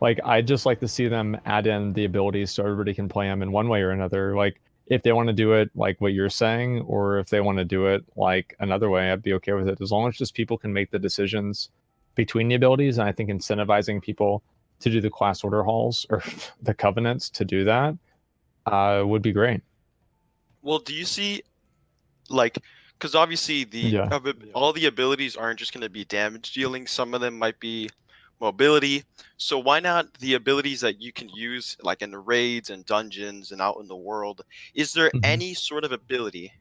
Speaker 4: I'd just like to see them add in the abilities so everybody can play them in one way or another. If they want to do it what you're saying, or if they want to do it another way, I'd be okay with it, as long as just people can make the decisions between the abilities. And I think incentivizing people to do the class order halls or the Covenants to do that would be great.
Speaker 9: Well, do you see, because obviously all the abilities aren't just going to be damage dealing. Some of them might be mobility. So why not the abilities that you can use in the raids and dungeons and out in the world? Is there any sort of ability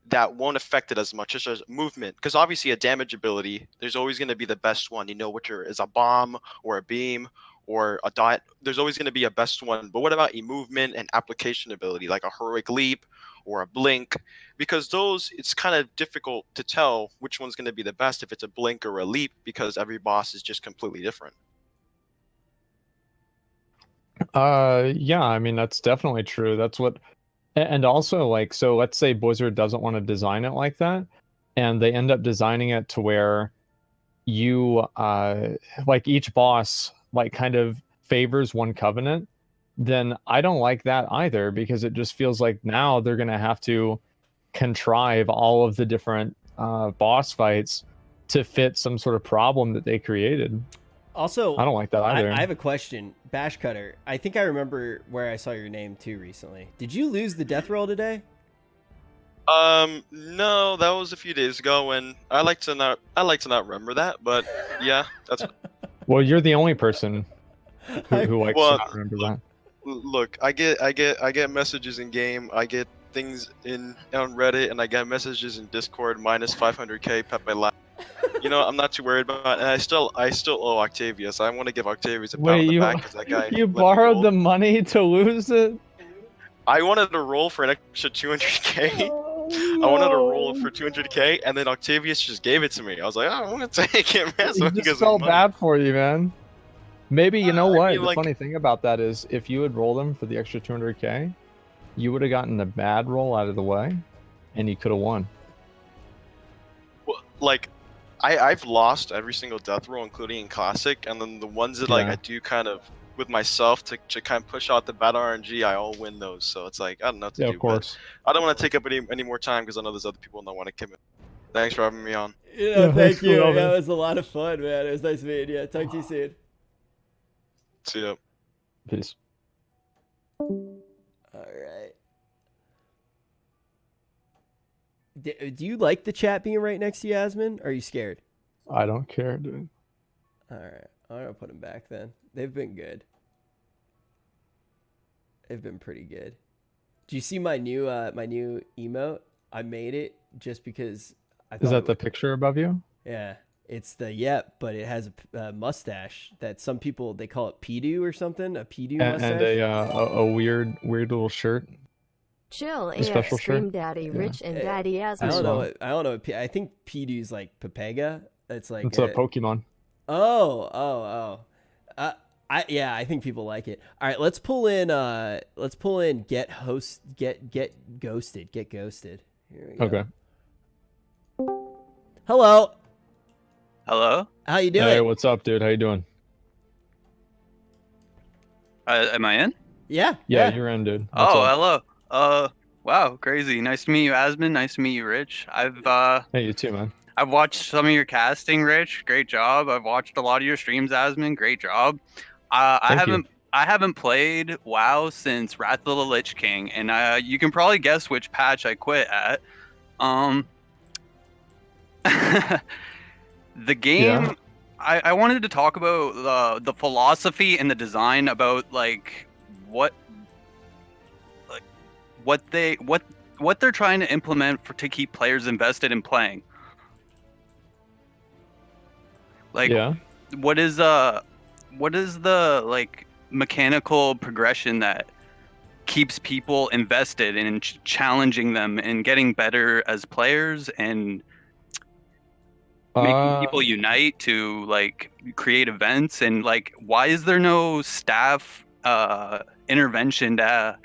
Speaker 9: that won't affect it as much as movement? Because obviously a damage ability, there's always going to be the best one, which is a bomb or a beam or a dot. There's always going to be a best one. But what about a movement and application ability, like a heroic leap or a blink? Because those, it's kind of difficult to tell which one's going to be the best if it's a blink or a leap, because every boss is just completely different.
Speaker 4: Yeah, I mean, that's definitely true. That's what, and also so let's say Blizzard doesn't want to design it like that, and they end up designing it to where you each boss kind of favors one Covenant, then I don't like that either, because it just feels like now they're gonna have to contrive all of the different boss fights to fit some sort of problem that they created.
Speaker 2: Also,
Speaker 4: I don't like that either.
Speaker 2: I have a question. Bash Cutter, I think I remember where I saw your name too recently. Did you lose the death roll today?
Speaker 9: No, that was a few days ago, and I like to not remember that, but yeah, that's
Speaker 4: Well, you're the only person who likes
Speaker 9: Well,
Speaker 4: to not remember that.
Speaker 9: look. I get messages in game. I get things on Reddit, and I get messages in Discord. Minus 500k Pepe Lab. You know, I'm not too worried about it. And I still owe Octavius. I want to give Octavius a pat on the back because that guy.
Speaker 4: You
Speaker 9: let me
Speaker 4: borrowed
Speaker 9: roll.
Speaker 4: the money to lose it?
Speaker 9: I wanted to roll for an extra 200k.
Speaker 4: Oh,
Speaker 9: I wanted to roll for 200k, and then Octavius just gave it to me. I was like, oh, I'm gonna take it, man. So I
Speaker 4: He
Speaker 9: can get
Speaker 4: just
Speaker 9: some
Speaker 4: felt
Speaker 9: money.
Speaker 4: bad for you, man. Maybe, you know
Speaker 9: I
Speaker 4: what?
Speaker 9: mean,
Speaker 4: The
Speaker 9: like-
Speaker 4: funny thing about that is if you had rolled him for the extra 200k, you would have gotten the bad roll out of the way, and you could have won.
Speaker 9: Well, like, I've lost every single death roll, including in Classic, and then the ones that like
Speaker 4: Yeah.
Speaker 9: I do kind of with myself to kind of push out the battle RNG, I all win those. So it's like I don't know what to
Speaker 4: Yeah,
Speaker 9: do.
Speaker 4: of course.
Speaker 9: But I don't want to take up any more time because I know there's other people that want to commit. Thanks for having me on.
Speaker 2: Yeah,
Speaker 4: Yeah,
Speaker 2: thank
Speaker 4: thanks for
Speaker 2: you.
Speaker 4: coming.
Speaker 2: That was a lot of fun, man. It was nice meeting you. Talk to you soon.
Speaker 9: See ya.
Speaker 4: Peace.
Speaker 2: All right. Do you like the chat being right next to you, Yasmin? Or are you scared?
Speaker 4: I don't care, dude.
Speaker 2: All right. I'm going to put them back then. They've been good. They've been pretty good. Do you see my new emote? I made it just because I thought
Speaker 4: Is that
Speaker 2: it
Speaker 4: the picture above you?
Speaker 2: Yeah, it's the but it has a mustache that some people they call it Pidu or something. A Pidu mustache.
Speaker 4: And a weird little shirt.
Speaker 3: Chill
Speaker 4: A special
Speaker 3: AF Stream
Speaker 4: shirt?
Speaker 3: Daddy
Speaker 4: Yeah.
Speaker 3: Rich and Daddy
Speaker 2: I
Speaker 3: Asmus.
Speaker 2: don't know.
Speaker 4: well.
Speaker 2: I don't know. I think Pidu's like Pepega. It's like
Speaker 4: It's a Pokemon.
Speaker 2: Oh. I think people like it. All right, let's pull in get ghosted. Get ghosted. Here we go.
Speaker 4: Okay.
Speaker 2: Hello.
Speaker 10: Hello?
Speaker 2: How you doing?
Speaker 4: Hey, what's up, dude? How you doing?
Speaker 10: Am I in?
Speaker 2: Yeah.
Speaker 4: Yeah, you're in, dude. What's
Speaker 10: Oh,
Speaker 4: up?
Speaker 10: hello. Wow, crazy. Nice to meet you, Asmin. Nice to meet you, Rich.
Speaker 4: Hey, you too, man.
Speaker 10: I've watched some of your casting, Rich. Great job. I've watched a lot of your streams, Asmin. Great job.
Speaker 4: Thank you.
Speaker 10: I haven't played WoW since Wrath of the Lich King, and you can probably guess which patch I quit at. The game.
Speaker 4: Yeah.
Speaker 10: I wanted to talk about the philosophy and the design about like what they're trying to implement to keep players invested in playing. Like,
Speaker 4: Yeah.
Speaker 10: what is the like mechanical progression that keeps people invested in challenging them and getting better as players and making people unite to like create events, and like why is there no staff intervention to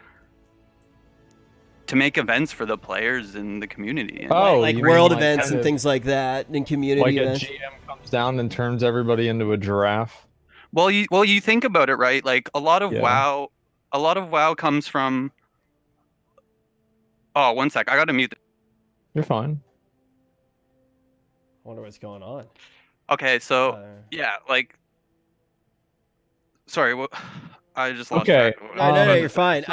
Speaker 10: make events for the players in the community? And,
Speaker 2: like
Speaker 4: you
Speaker 2: world
Speaker 4: mean, like,
Speaker 2: events
Speaker 4: kind
Speaker 2: and
Speaker 4: of
Speaker 2: things like that, and community
Speaker 4: like
Speaker 2: events.
Speaker 4: a GM comes down and turns everybody into a giraffe.
Speaker 10: well, you think about it, right? Like a lot of
Speaker 4: Yeah.
Speaker 10: WoW comes from. Oh, one sec. I gotta mute.
Speaker 4: You're fine.
Speaker 2: I wonder what's going on.
Speaker 10: Okay, so yeah, like. Sorry, what? I just lost
Speaker 4: Okay.
Speaker 10: track.
Speaker 2: No, you're fine.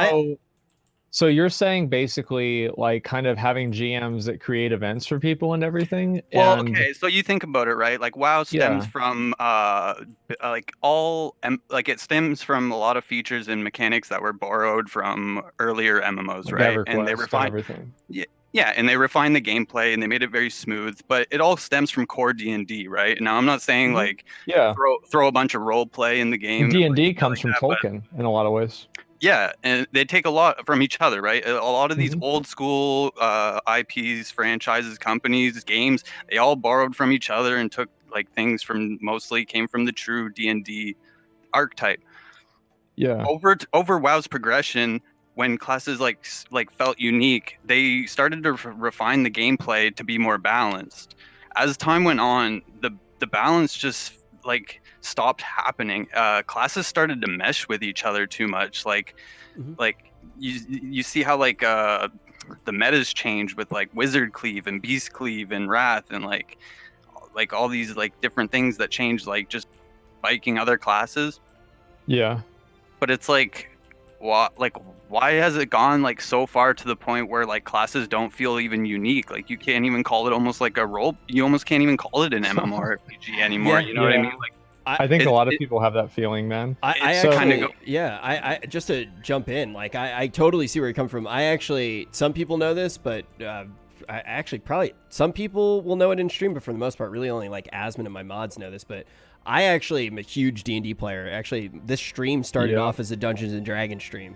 Speaker 4: So you're saying basically like kind of having GMs that create events for people and everything?
Speaker 10: Well,
Speaker 4: and
Speaker 10: okay, so you think about it, right? Like WoW stems
Speaker 4: Yeah.
Speaker 10: from it stems from a lot of features and mechanics that were borrowed from earlier MMOs,
Speaker 4: like
Speaker 10: right?
Speaker 4: EverQuest
Speaker 10: And they refined
Speaker 4: everything.
Speaker 10: yeah, and they refined the gameplay and they made it very smooth, but it all stems from core D&D, right? Now I'm not saying
Speaker 4: Mhm.
Speaker 10: like
Speaker 4: Yeah.
Speaker 10: throw a bunch of role play in the game.
Speaker 4: D&D comes from Tolkien in a lot of ways.
Speaker 10: Yeah, and they take a lot from each other, right? A lot of these
Speaker 4: Mhm.
Speaker 10: old school IPs, franchises, companies, games, they all borrowed from each other and took like things from mostly came from the true D&D archetype.
Speaker 4: Yeah.
Speaker 10: Over WoW's progression, when classes like felt unique, they started to refine the gameplay to be more balanced. As time went on, the balance just like stopped happening. Classes started to mesh with each other too much. Like you see how like the metas changed with like Wizard Cleave and Beast Cleave and Wrath and like like all these like different things that change, like just biking other classes.
Speaker 4: Yeah.
Speaker 10: But it's like, why has it gone like so far to the point where like classes don't feel even unique? Like you can't even call it almost like a role. You almost can't even call it an MMORPG anymore.
Speaker 2: Yeah.
Speaker 10: You know what I mean? Like
Speaker 4: I think a lot of people have that feeling, man.
Speaker 2: I
Speaker 10: So-
Speaker 2: actually,
Speaker 10: kinda
Speaker 2: I just to jump in, like I totally see where you come from. I actually, some people know this, but I actually probably some people will know it in stream, but for the most part, really only like Asmon and my mods know this. But I actually am a huge D&D player. Actually, this stream started off as a Dungeons and Dragons stream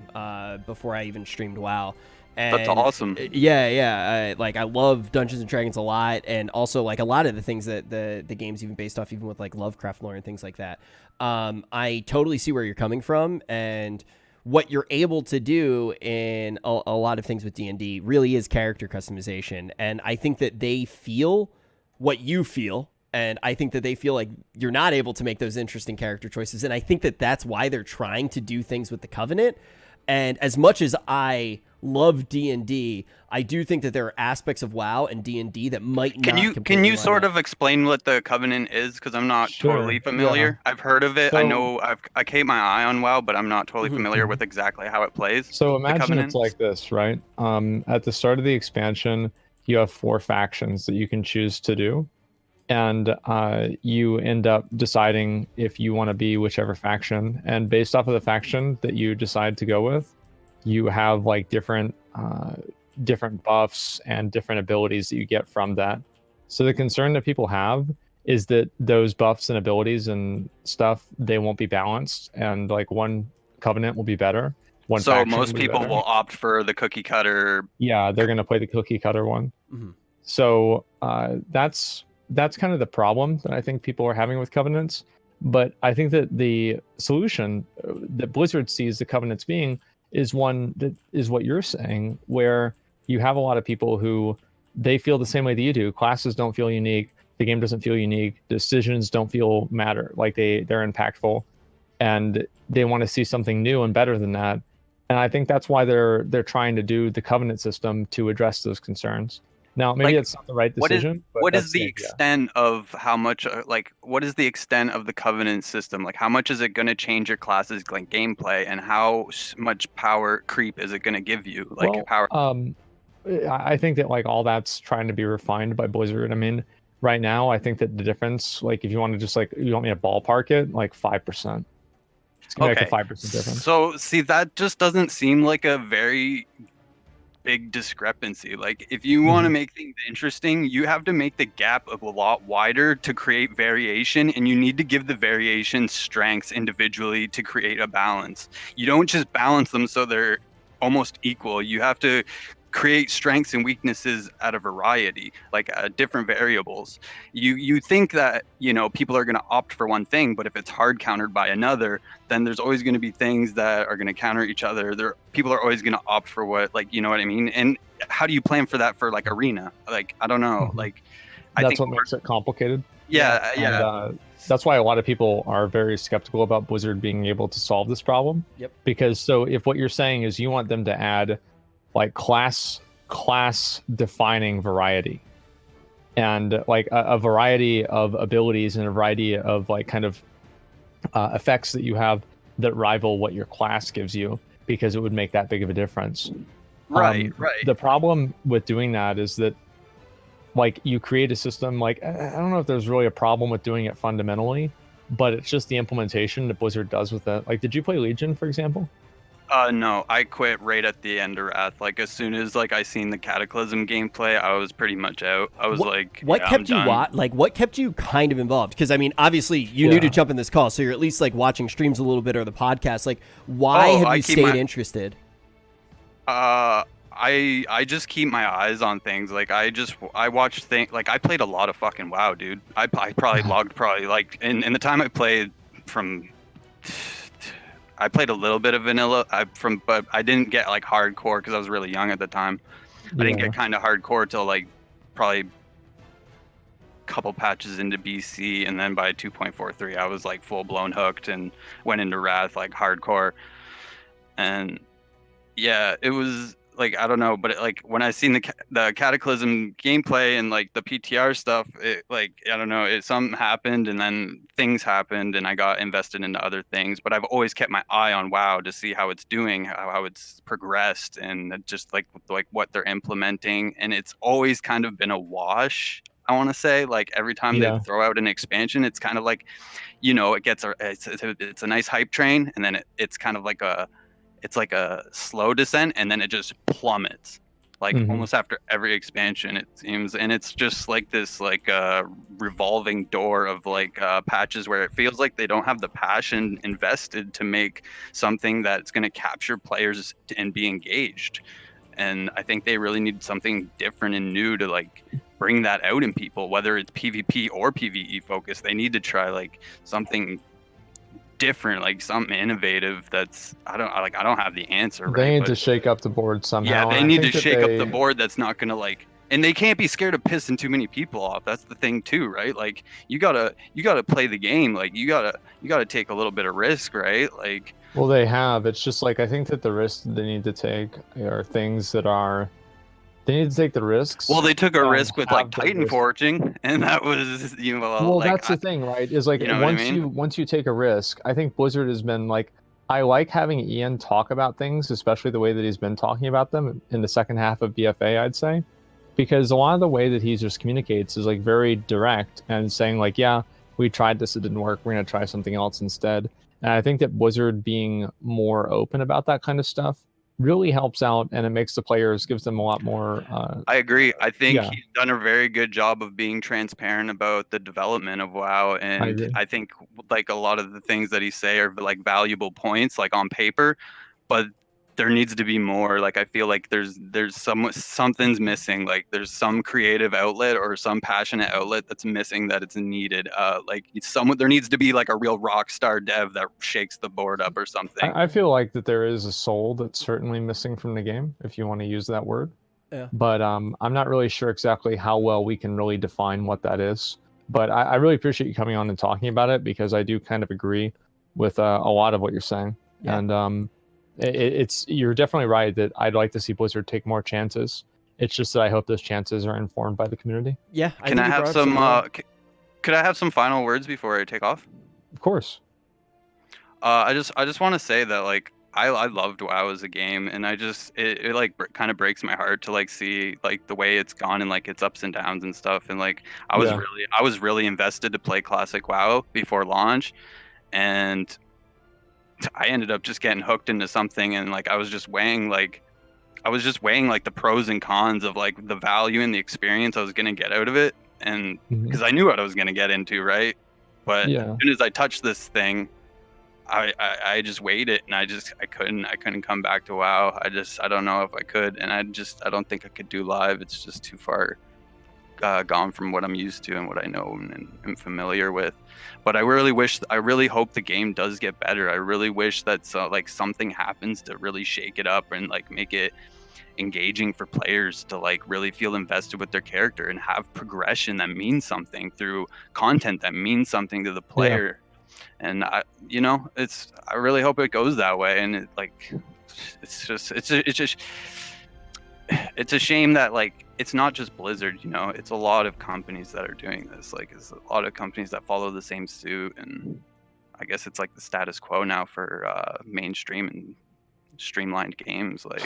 Speaker 2: before I even streamed WoW. And
Speaker 10: That's awesome.
Speaker 2: Yeah. I love Dungeons and Dragons a lot, and also like a lot of the things that the game's even based off, even with like Lovecraft lore and things like that. I totally see where you're coming from, and what you're able to do in a lot of things with D&D really is character customization, and I think that they feel what you feel. And I think that they feel like you're not able to make those interesting character choices. And I think that that's why they're trying to do things with the Covenant. And as much as I love D&D, I do think that there are aspects of WoW and D&D that might not.
Speaker 10: Can you sort of explain what the Covenant is? Because I'm not totally familiar. I've heard of it. I know I keep my eye on WoW, but I'm not totally familiar with exactly how it plays.
Speaker 4: So imagine it's like this, right? At the start of the expansion, you have 4 factions that you can choose to do. And you end up deciding if you want to be whichever faction. And based off of the faction that you decide to go with, you have like different buffs and different abilities that you get from that. So the concern that people have is that those buffs and abilities and stuff, they won't be balanced, and like one covenant will be better.
Speaker 10: So most people will opt for the cookie cutter.
Speaker 4: Yeah, they're going to play the cookie cutter one.
Speaker 2: Mm-hmm.
Speaker 4: So that's kind of the problem that I think people are having with covenants. But I think that the solution that Blizzard sees the covenants being is one that is what you're saying, where you have a lot of people who they feel the same way that you do. Classes don't feel unique. The game doesn't feel unique. Decisions don't feel matter, like they're impactful, and they want to see something new and better than that. And I think that's why they're trying to do the covenant system to address those concerns. Now, maybe it's not the right decision.
Speaker 10: What is the extent of how much, what is the extent of the Covenant system? Like, how much is it going to change your class's like gameplay, and how much power creep is it going to give you? Like, power.
Speaker 4: I think that like all that's trying to be refined by Blizzard. I mean, right now, I think that the difference, like, if you want to just like, you want me to ballpark it, like 5%. It's gonna make a 5% difference.
Speaker 10: So, see, that just doesn't seem like a very big discrepancy. Like, if you want to make things interesting, you have to make the gap a lot wider to create variation, and you need to give the variation strengths individually to create a balance. You don't just balance them so they're almost equal. You have to create strengths and weaknesses out of variety, like different variables. You think that, you know, people are going to opt for one thing, but if it's hard countered by another, then there's always going to be things that are going to counter each other. People are always going to opt for what, like, you know what I mean? And how do you plan for that for like arena? Like, I don't know. Like,
Speaker 4: I think what makes it complicated.
Speaker 10: Yeah.
Speaker 4: And, that's why a lot of people are very skeptical about Blizzard being able to solve this problem.
Speaker 2: Yep.
Speaker 4: Because so if what you're saying is you want them to add like class defining variety, and like a variety of abilities and a variety of like kind of effects that you have that rival what your class gives you, because it would make that big of a difference.
Speaker 10: Right.
Speaker 4: The problem with doing that is that like you create a system, like I don't know if there's really a problem with doing it fundamentally, but it's just the implementation that Blizzard does with it. Like, did you play Legion, for example?
Speaker 10: No, I quit right at the end of Wrath. Like, as soon as like I seen the Cataclysm gameplay, I was pretty much out. I was
Speaker 2: what kept you what kept you kind of involved? Because I mean, obviously you knew to jump in this call, so you're at least like watching streams a little bit or the podcast. Like, why have you stayed interested?
Speaker 10: I just keep my eyes on things. Like, I watch things. Like, I played a lot of fucking WoW, dude. I probably logged like in the time I played from. I played a little bit of vanilla, but I didn't get like hardcore because I was really young at the time. I didn't get kind of hardcore till like probably a couple patches into BC, and then by 2.43 I was like full blown hooked and went into Wrath like hardcore. And yeah, it was like I don't know, but like when I seen the Cataclysm gameplay and like the PTR stuff, it like I don't know, something happened and then things happened and I got invested into other things. But I've always kept my eye on WoW to see how it's doing, how it's progressed, and just like what they're implementing. And it's always kind of been a wash. I want to say like every time they throw out an expansion, it's kind of like, it gets it's a nice hype train, and then it's kind of like it's like a slow descent, and then it just plummets like almost after every expansion, it seems. And it's just like this like revolving door of like patches where it feels like they don't have the passion invested to make something that's going to capture players and be engaged. And I think they really need something different and new to like bring that out in people, whether it's PvP or PvE focused. They need to try like something different, like something innovative. That's I don't have the answer.
Speaker 4: They
Speaker 10: right?
Speaker 4: need
Speaker 10: But,
Speaker 4: to shake up the board somehow.
Speaker 10: yeah, they need to shake up the board. That's not gonna like, and they can't be scared of pissing too many people off. That's the thing too, right? Like you gotta play the game. Like you gotta take a little bit of risk, right? Like,
Speaker 4: well, they have. It's just like I think that the risks they need to take are things that are. They need to take the risks.
Speaker 10: well, they took a
Speaker 4: and
Speaker 10: risk with like
Speaker 4: have the
Speaker 10: Titan
Speaker 4: risk.
Speaker 10: forging, and that was
Speaker 4: Well,
Speaker 10: like,
Speaker 4: that's the thing, right? Is like
Speaker 10: you know what I
Speaker 4: once
Speaker 10: mean?
Speaker 4: once you take a risk, I think Blizzard has been like, I like having Ian talk about things, especially the way that he's been talking about them in the second half of BFA, I'd say, because a lot of the way that he just communicates is like very direct and saying like, yeah, we tried this, it didn't work, we're gonna try something else instead. And I think that Blizzard being more open about that kind of stuff really helps out, and it makes the players, gives them a lot more.
Speaker 10: I agree. I think
Speaker 4: yeah.
Speaker 10: he's done a very good job of being transparent about the development of WoW, and
Speaker 4: agree.
Speaker 10: I think like a lot of the things that he say are like valuable points, like on paper, but there needs to be more. Like I feel like there's something's missing. Like there's some creative outlet or some passionate outlet that's missing that it's needed. Like there needs to be like a real rock star dev that shakes the board up or something.
Speaker 4: I feel like that there is a soul that's certainly missing from the game, if you want to use that word.
Speaker 2: Yeah.
Speaker 4: But I'm not really sure exactly how well we can really define what that is. But I really appreciate you coming on and talking about it, because I do kind of agree with a lot of what you're saying.
Speaker 2: Yeah.
Speaker 4: And you're definitely right that I'd like to see Blizzard take more chances. It's just that I hope those chances are informed by the community.
Speaker 2: Yeah.
Speaker 10: Can I have some? Could I have some final words before I take off?
Speaker 4: Of course.
Speaker 10: I just want to say that like I loved WoW as a game, and it like kind of breaks my heart to like see like the way it's gone and like its ups and downs and stuff. And like I was really invested to play classic WoW before launch, and I ended up just getting hooked into something, and like I was just weighing like the pros and cons of like the value and the experience I was gonna get out of it, and because I knew what I was gonna get into, right? But as soon as I touched this thing, I just weighed it, and I couldn't come back to WoW. I don't know if I could, and I don't think I could do live. It's just too far gone from what I'm used to and what I know and am familiar with. But I really hope the game does get better. I really wish that like something happens to really shake it up and like make it engaging for players to like really feel invested with their character and have progression that means something through content that means something to the player. And I really hope it goes that way. And it's a shame that like it's not just Blizzard, it's a lot of companies that are doing this. Like it's a lot of companies that follow the same suit, and I guess it's like the status quo now for mainstream and streamlined games. Like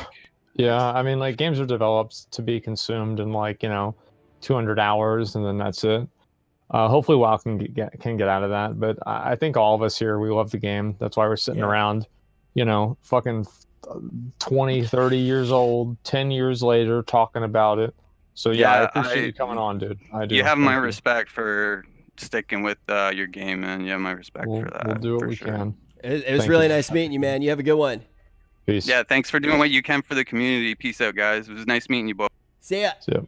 Speaker 4: yeah, I mean, like games are developed to be consumed in like 200 hours, and then that's it. Hopefully WoW can get out of that, but I think all of us here, we love the game. That's why we're sitting around, fucking 20, 30 years old, 10 years later talking about it. So yeah, I appreciate you coming on, dude. I do.
Speaker 10: You have my respect for sticking with your game, and you have my respect for that.
Speaker 4: We'll do what we can.
Speaker 2: It was really nice meeting you, man. You have a good one.
Speaker 4: Peace.
Speaker 10: Yeah, thanks for doing what you can for the community. Peace out, guys. It was nice meeting you both.
Speaker 2: See ya.
Speaker 4: See ya.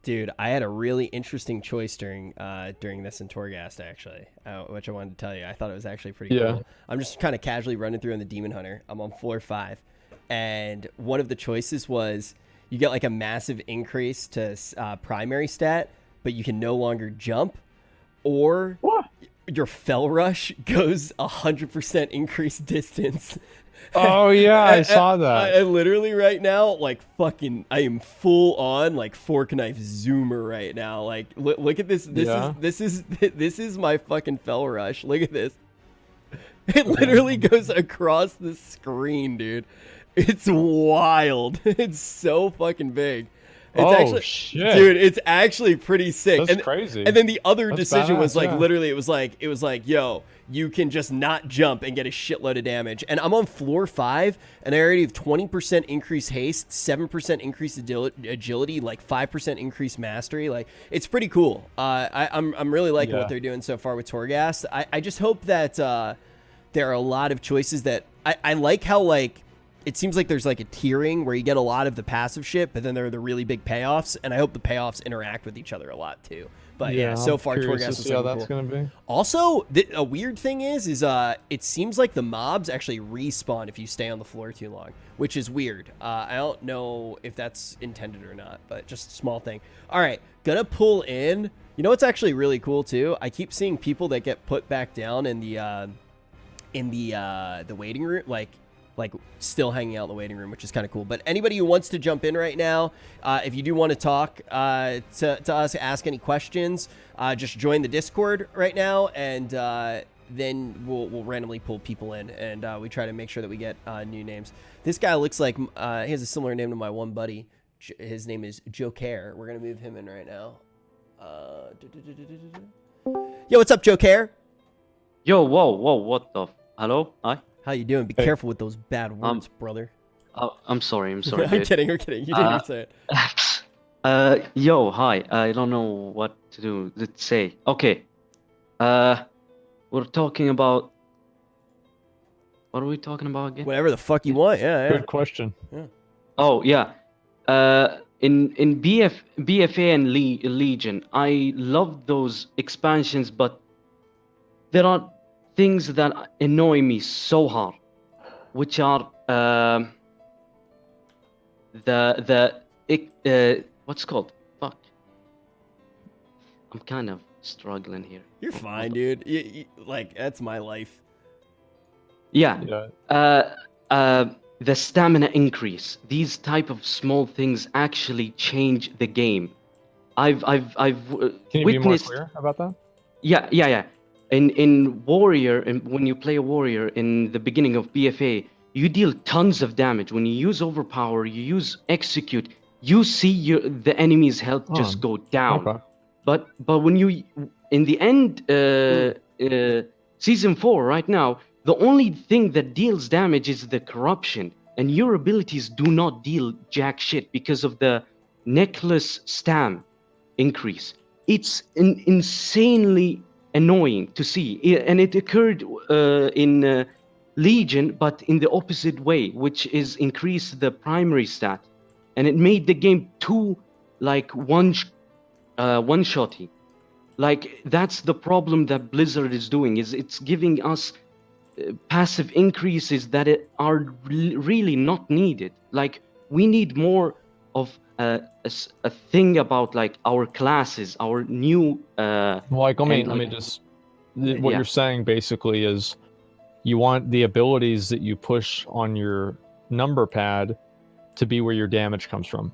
Speaker 2: Dude, I had a really interesting choice during this in Torghast, actually, which I wanted to tell you. I thought it was actually pretty cool. I'm just kind of casually running through on the Demon Hunter. I'm on floor 5, and one of the choices was you get like a massive increase to primary stat, but you can no longer jump, or your fell rush goes 100% increased distance.
Speaker 4: Oh yeah, I saw that.
Speaker 2: I literally right now, like I am full on like fork knife zoomer right now. Like look at this. This is my fucking fell rush. Look at this. It literally goes across the screen, dude. It's wild. It's so fucking big. It's
Speaker 4: shit,
Speaker 2: dude! It's actually pretty sick.
Speaker 4: That's crazy.
Speaker 2: And then the other
Speaker 4: That's
Speaker 2: decision was
Speaker 4: badass,
Speaker 2: like
Speaker 4: yeah.
Speaker 2: literally, it was like, yo, you can just not jump and get a shitload of damage. And I'm on floor 5, and I already have 20% increased haste, 7% increased agility, like 5% increased mastery. Like it's pretty cool. I'm really liking what they're doing so far with Torghast. I just hope that there are a lot of choices that I like how like. It seems like there's like a tiering where you get a lot of the passive shit, but then there are the really big payoffs, and I hope the payoffs interact with each other a lot too. But yeah, so far Torghast is
Speaker 4: see how that's gonna be.
Speaker 2: Also, a weird thing is it seems like the mobs actually respawn if you stay on the floor too long, which is weird. I don't know if that's intended or not, but just a small thing. All right, gonna pull in. You know what's actually really cool too? I keep seeing people that get put back down in the waiting room, like still hanging out in the waiting room, which is kind of cool. But anybody who wants to jump in right now, if you do want to talk to us, ask any questions, just join the Discord right now, and then we'll randomly pull people in, and we try to make sure that we get new names. This guy looks like he has a similar name to my one buddy. His name is Joker. We're gonna move him in right now. Yo, what's up, Joker?
Speaker 11: Yo, whoa, what the? Hello, hi.
Speaker 2: How you doing? Be careful with those bad words, brother.
Speaker 11: Oh, I'm sorry.
Speaker 2: I'm
Speaker 11: dude.
Speaker 2: kidding. You didn't even say
Speaker 11: it. Yo, hi. I don't know what to say. Okay. We're talking about. What are we talking about again?
Speaker 2: Whatever the fuck you want. Yeah.
Speaker 4: Good question.
Speaker 2: Yeah.
Speaker 11: Oh yeah. In BFA and Legion, I love those expansions, but there are things that annoy me so hard, which are what's it called? Fuck. I'm kind of struggling here.
Speaker 2: You're fine, dude. Like that's my life.
Speaker 11: Yeah. The stamina increase. These type of small things actually change the game. I've
Speaker 4: Can you
Speaker 11: witnessed.
Speaker 4: be more clear about that?
Speaker 11: Yeah. In Warrior, and when you play a Warrior in the beginning of BFA, you deal tons of damage. When you use Overpower, you use Execute, you see the enemy's health just go down.
Speaker 4: Okay.
Speaker 11: But when you, in the end, Season 4 right now, the only thing that deals damage is the corruption. And your abilities do not deal jack shit because of the necklace stam increase. It's insanely annoying to see, and it occurred in Legion, but in the opposite way, which is increase the primary stat, and it made the game too like one-shotty. Like that's the problem that Blizzard is doing. Is it's giving us passive increases that are really not needed. Like we need more of a thing about like our classes, our new.
Speaker 4: Like let me just. What you're saying basically is, you want the abilities that you push on your number pad to be where your damage comes from.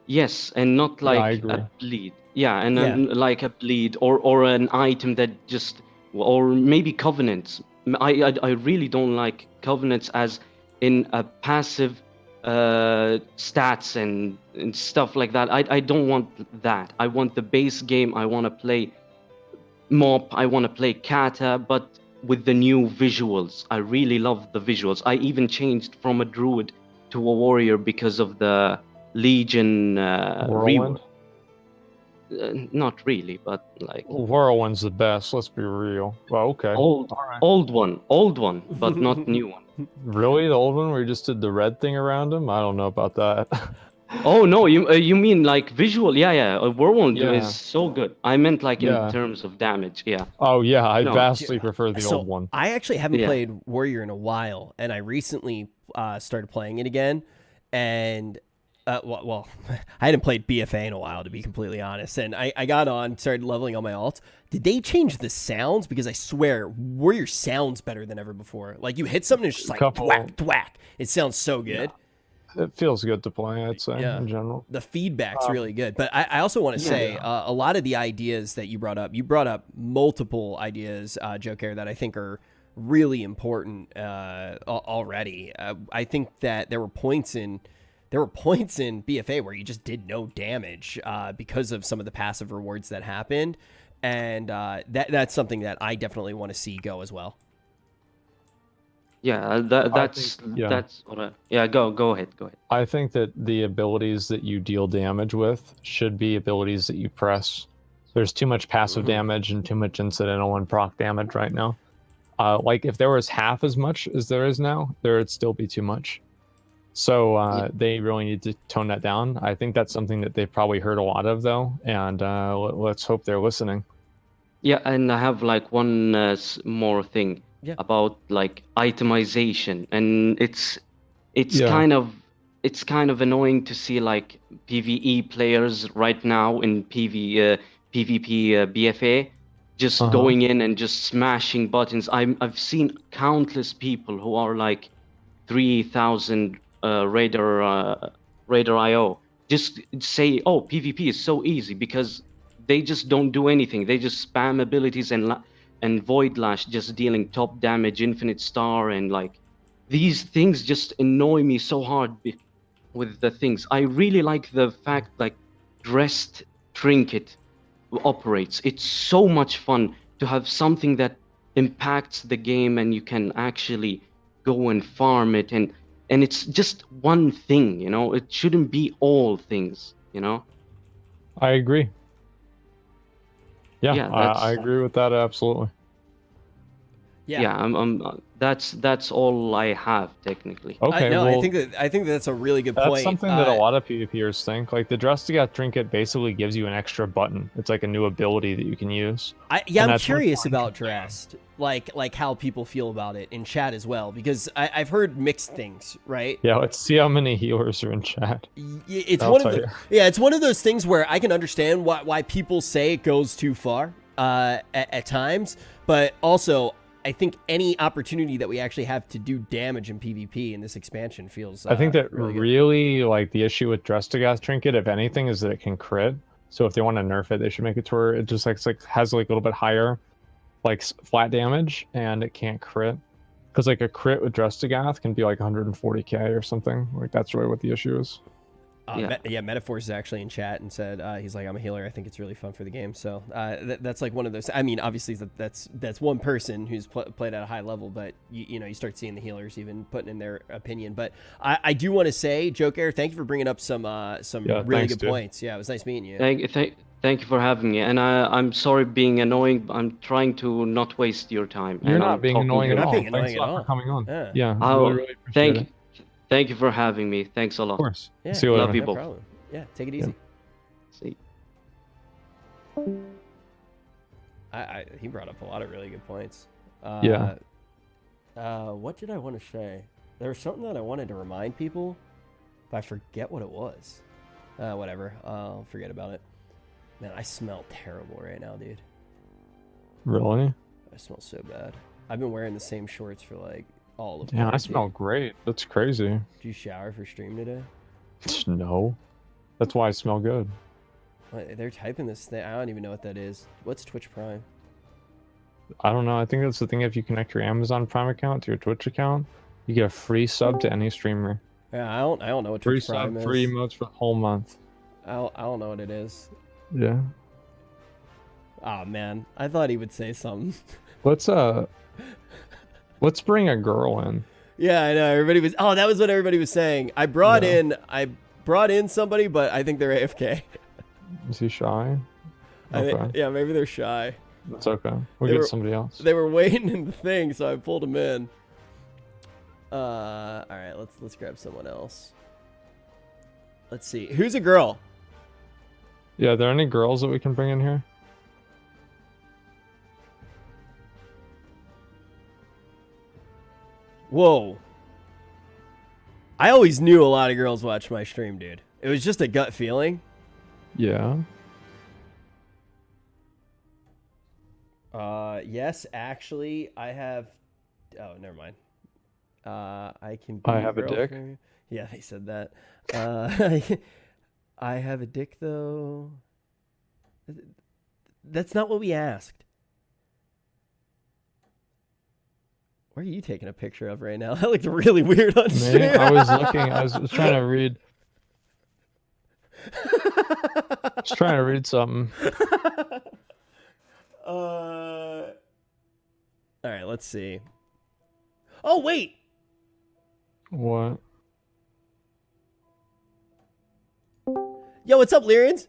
Speaker 11: Yes, and not like a bleed. Yeah, and like a bleed or an item that just, or maybe covenants. I really don't like covenants as in a passive stats and stuff like that. I don't want that. I want the base game. I want to play Mop. I want to play Kata, but with the new visuals. I really love the visuals. I even changed from a druid to a warrior because of the Legion rework. Not really, but like
Speaker 4: Whirlwind's the best. Let's be real. Well, okay.
Speaker 11: Old one, but not new one.
Speaker 4: Really, the old one where you just did the red thing around him? I don't know about that.
Speaker 11: Oh no, you mean like visual? Yeah. Whirlwind is so good. I meant like in terms of damage. Yeah.
Speaker 4: Oh yeah, I vastly prefer the old one.
Speaker 2: I actually haven't played Warrior in a while, and I recently started playing it again, and well, I hadn't played BFA in a while, to be completely honest. And I got on, started leveling all my alts. Did they change the sounds? Because I swear, Warrior sounds better than ever before. Like, you hit something, it's just like, thwack, thwack. It sounds so good.
Speaker 4: Yeah. It feels good to play, I'd say, in general.
Speaker 2: The feedback's really good. But I also want to say, a lot of the ideas that you brought up multiple ideas, Joker, that I think are really important already. I think that there were points in BFA where you just did no damage because of some of the passive rewards that happened, and that's something that I definitely want to see go as well.
Speaker 11: Yeah, that's what go ahead.
Speaker 4: I think that the abilities that you deal damage with should be abilities that you press. There's too much passive damage and too much incidental and proc damage right now. Like, if there was half as much as there is now, there would still be too much. So they really need to tone that down. I think that's something that they've probably heard a lot of, though, and let's hope they're listening.
Speaker 11: Yeah, and I have like one more thing about like itemization, and it's kind of annoying to see like PvE players right now in PvP BFA just going in and just smashing buttons. I've seen countless people who are like 3,000 Raider IO just say, oh, PvP is so easy, because they just don't do anything. They just spam abilities and Void Lash, just dealing top damage, Infinite Star, and like these things just annoy me so hard with the things. I really like the fact like Dressed Trinket operates. It's so much fun to have something that impacts the game and you can actually go and farm it, and it's just one thing, you know. It shouldn't be all things, you know.
Speaker 4: I agree. Yeah, I agree with that absolutely.
Speaker 11: That's all I have technically.
Speaker 4: Okay,
Speaker 2: I think that's a really good point.
Speaker 4: That's something that a lot of PvPers think. Like, the Drestigath Trinket basically gives you an extra button. It's like a new ability that you can use.
Speaker 2: I'm curious about Dressed, like how people feel about it in chat as well, because I've heard mixed things, right?
Speaker 4: Yeah, let's see how many healers are in chat.
Speaker 2: It's one of those things where I can understand why people say it goes too far at times, but also I think any opportunity that we actually have to do damage in PvP in this expansion feels.
Speaker 4: I think that
Speaker 2: really
Speaker 4: like the issue with Drestigath Trinket, if anything, is that it can crit. So if they want to nerf it, they should make it to where it just like has like a little bit higher, like flat damage, and it can't crit. Because like a crit with Drestigath can be like 140k or something. Like, that's really what the issue is.
Speaker 2: Metaphors is actually in chat and said he's like, I'm a healer. I think it's really fun for the game. So that's like one of those. I mean, obviously that's one person who's played at a high level, but you start seeing the healers even putting in their opinion. But I do want to say, Joker, thank you for bringing up some really good points. Yeah, it was nice meeting you.
Speaker 11: Thank you for having me, and I'm sorry being annoying. I'm trying to not waste your time.
Speaker 4: You're not being annoying at all.
Speaker 2: Thanks
Speaker 4: a lot for coming on. Yeah,
Speaker 11: really appreciate it. Thank you for having me. Thanks a lot.
Speaker 4: Of course.
Speaker 2: Yeah.
Speaker 4: See you later.
Speaker 11: Love you
Speaker 2: No
Speaker 11: both.
Speaker 2: problem. Yeah, take it easy.
Speaker 11: See.
Speaker 2: He brought up a lot of really good points.
Speaker 4: Yeah.
Speaker 2: What did I want to say? There was something that I wanted to remind people, but I forget what it was. Whatever. I'll forget about it. Man, I smell terrible right now, dude.
Speaker 4: Really?
Speaker 2: I smell so bad. I've been wearing the same shorts for like all of.
Speaker 4: Yeah, I smell great. That's crazy.
Speaker 2: Did you shower for stream today?
Speaker 4: No. That's why I smell good.
Speaker 2: They're typing this thing. I don't even know what that is. What's Twitch Prime?
Speaker 4: I don't know. I think that's the thing. If you connect your Amazon Prime account to your Twitch account, you get a free sub to any streamer.
Speaker 2: Yeah, I don't know what Twitch Prime is.
Speaker 4: Free emotes for the whole month.
Speaker 2: I don't know what it is.
Speaker 4: Yeah.
Speaker 2: Oh man, I thought he would say something.
Speaker 4: Let's bring a girl in.
Speaker 2: Yeah, I know. Everybody was. Oh, that was what everybody was saying. I brought in somebody, but I think they're AFK.
Speaker 4: Is he shy? Okay.
Speaker 2: Yeah, maybe they're shy.
Speaker 4: That's okay. We'll get somebody else.
Speaker 2: They were waiting in the thing, so I pulled them in. All right, let's grab someone else. Let's see. Who's a girl?
Speaker 4: Yeah, are there any girls that we can bring in here?
Speaker 2: Whoa. I always knew a lot of girls watch my stream, dude. It was just a gut feeling.
Speaker 4: Yeah.
Speaker 2: Yes, actually, I have. Oh, never mind. I can. Be
Speaker 4: I have a dick.
Speaker 2: girlfriend. Yeah, they said that. Uh, I have a dick though. That's not what we asked. What are you taking a picture of right now? That looked really weird on stream.
Speaker 4: I was looking. I was trying to read. Just trying to read something.
Speaker 2: All right, let's see. Oh, wait.
Speaker 4: What?
Speaker 2: Yo, what's up, Lyrians?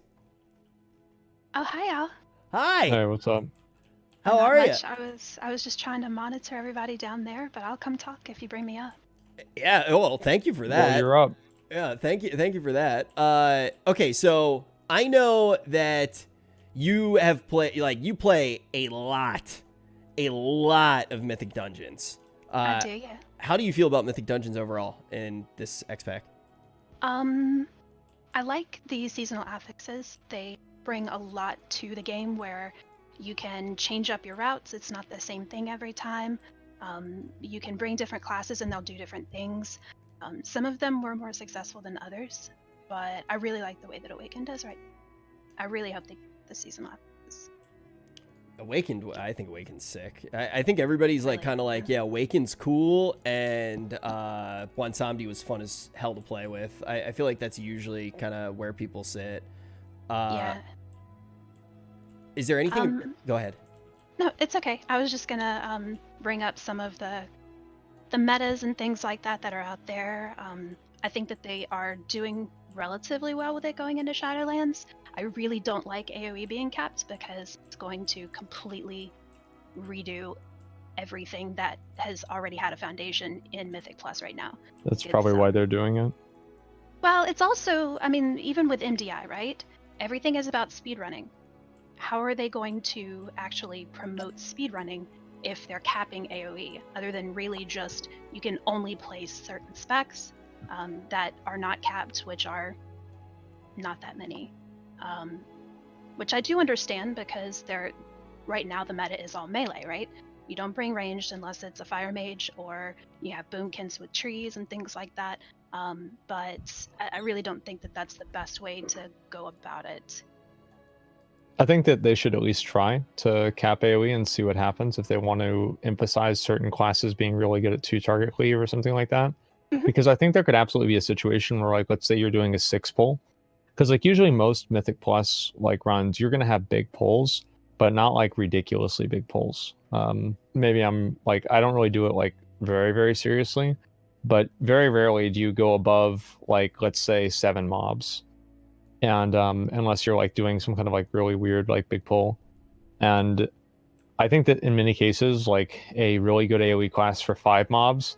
Speaker 12: Oh, hi, Al.
Speaker 2: Hi.
Speaker 4: Hey, what's up?
Speaker 2: How
Speaker 12: Not
Speaker 2: are you?
Speaker 12: much. I was just trying to monitor everybody down there, but I'll come talk if you bring me up.
Speaker 2: Yeah, well, thank you for that.
Speaker 4: Well, you're up.
Speaker 2: Yeah, thank you for that. Okay, so I know that you have played, like, you play a lot of Mythic Dungeons.
Speaker 12: I do, yeah.
Speaker 2: How do you feel about Mythic Dungeons overall in this X-Pack?
Speaker 12: I like the seasonal affixes. They bring a lot to the game where you can change up your routes. It's not the same thing every time. You can bring different classes and they'll do different things. Some of them were more successful than others, but I really like the way that Awakened does right now. I really hope they get the seasonal affixes.
Speaker 2: Awakened, I think Awakened's sick. I think everybody's like kind of like, yeah, Awakened's cool, and Bwansamdi was fun as hell to play with. I feel like that's usually kind of where people sit.
Speaker 12: Yeah.
Speaker 2: Is there anything? Go ahead.
Speaker 12: No, it's okay. I was just gonna bring up some of the metas and things like that that are out there. I think that they are doing relatively well with it going into Shadowlands. I really don't like AoE being capped because it's going to completely redo everything that has already had a foundation in Mythic Plus right now.
Speaker 4: That's probably why they're doing it.
Speaker 12: Well, it's also, I mean, even with MDI, right? Everything is about speedrunning. How are they going to actually promote speedrunning if they're capping AoE, other than really just you can only place certain specs that are not capped, which are not that many. Which I do understand because they're right now the meta is all melee, right? You don't bring ranged unless it's a fire mage or you have boomkins with trees and things like that. But I really don't think that that's the best way to go about it.
Speaker 4: I think that they should at least try to cap AoE and see what happens if they want to emphasize certain classes being really good at 2-target cleave or something like that. Because I think there could absolutely be a situation where, like, let's say you're doing a 6 pull. Because, like, usually most Mythic Plus, like, runs, you're going to have big pulls, but not, like, ridiculously big pulls. Maybe I'm, like, I don't really do it, like, very, very seriously. But very rarely do you go above, like, let's say 7 mobs. And unless you're like doing some kind of like really weird like big pull. And I think that in many cases, like a really good AoE class for 5 mobs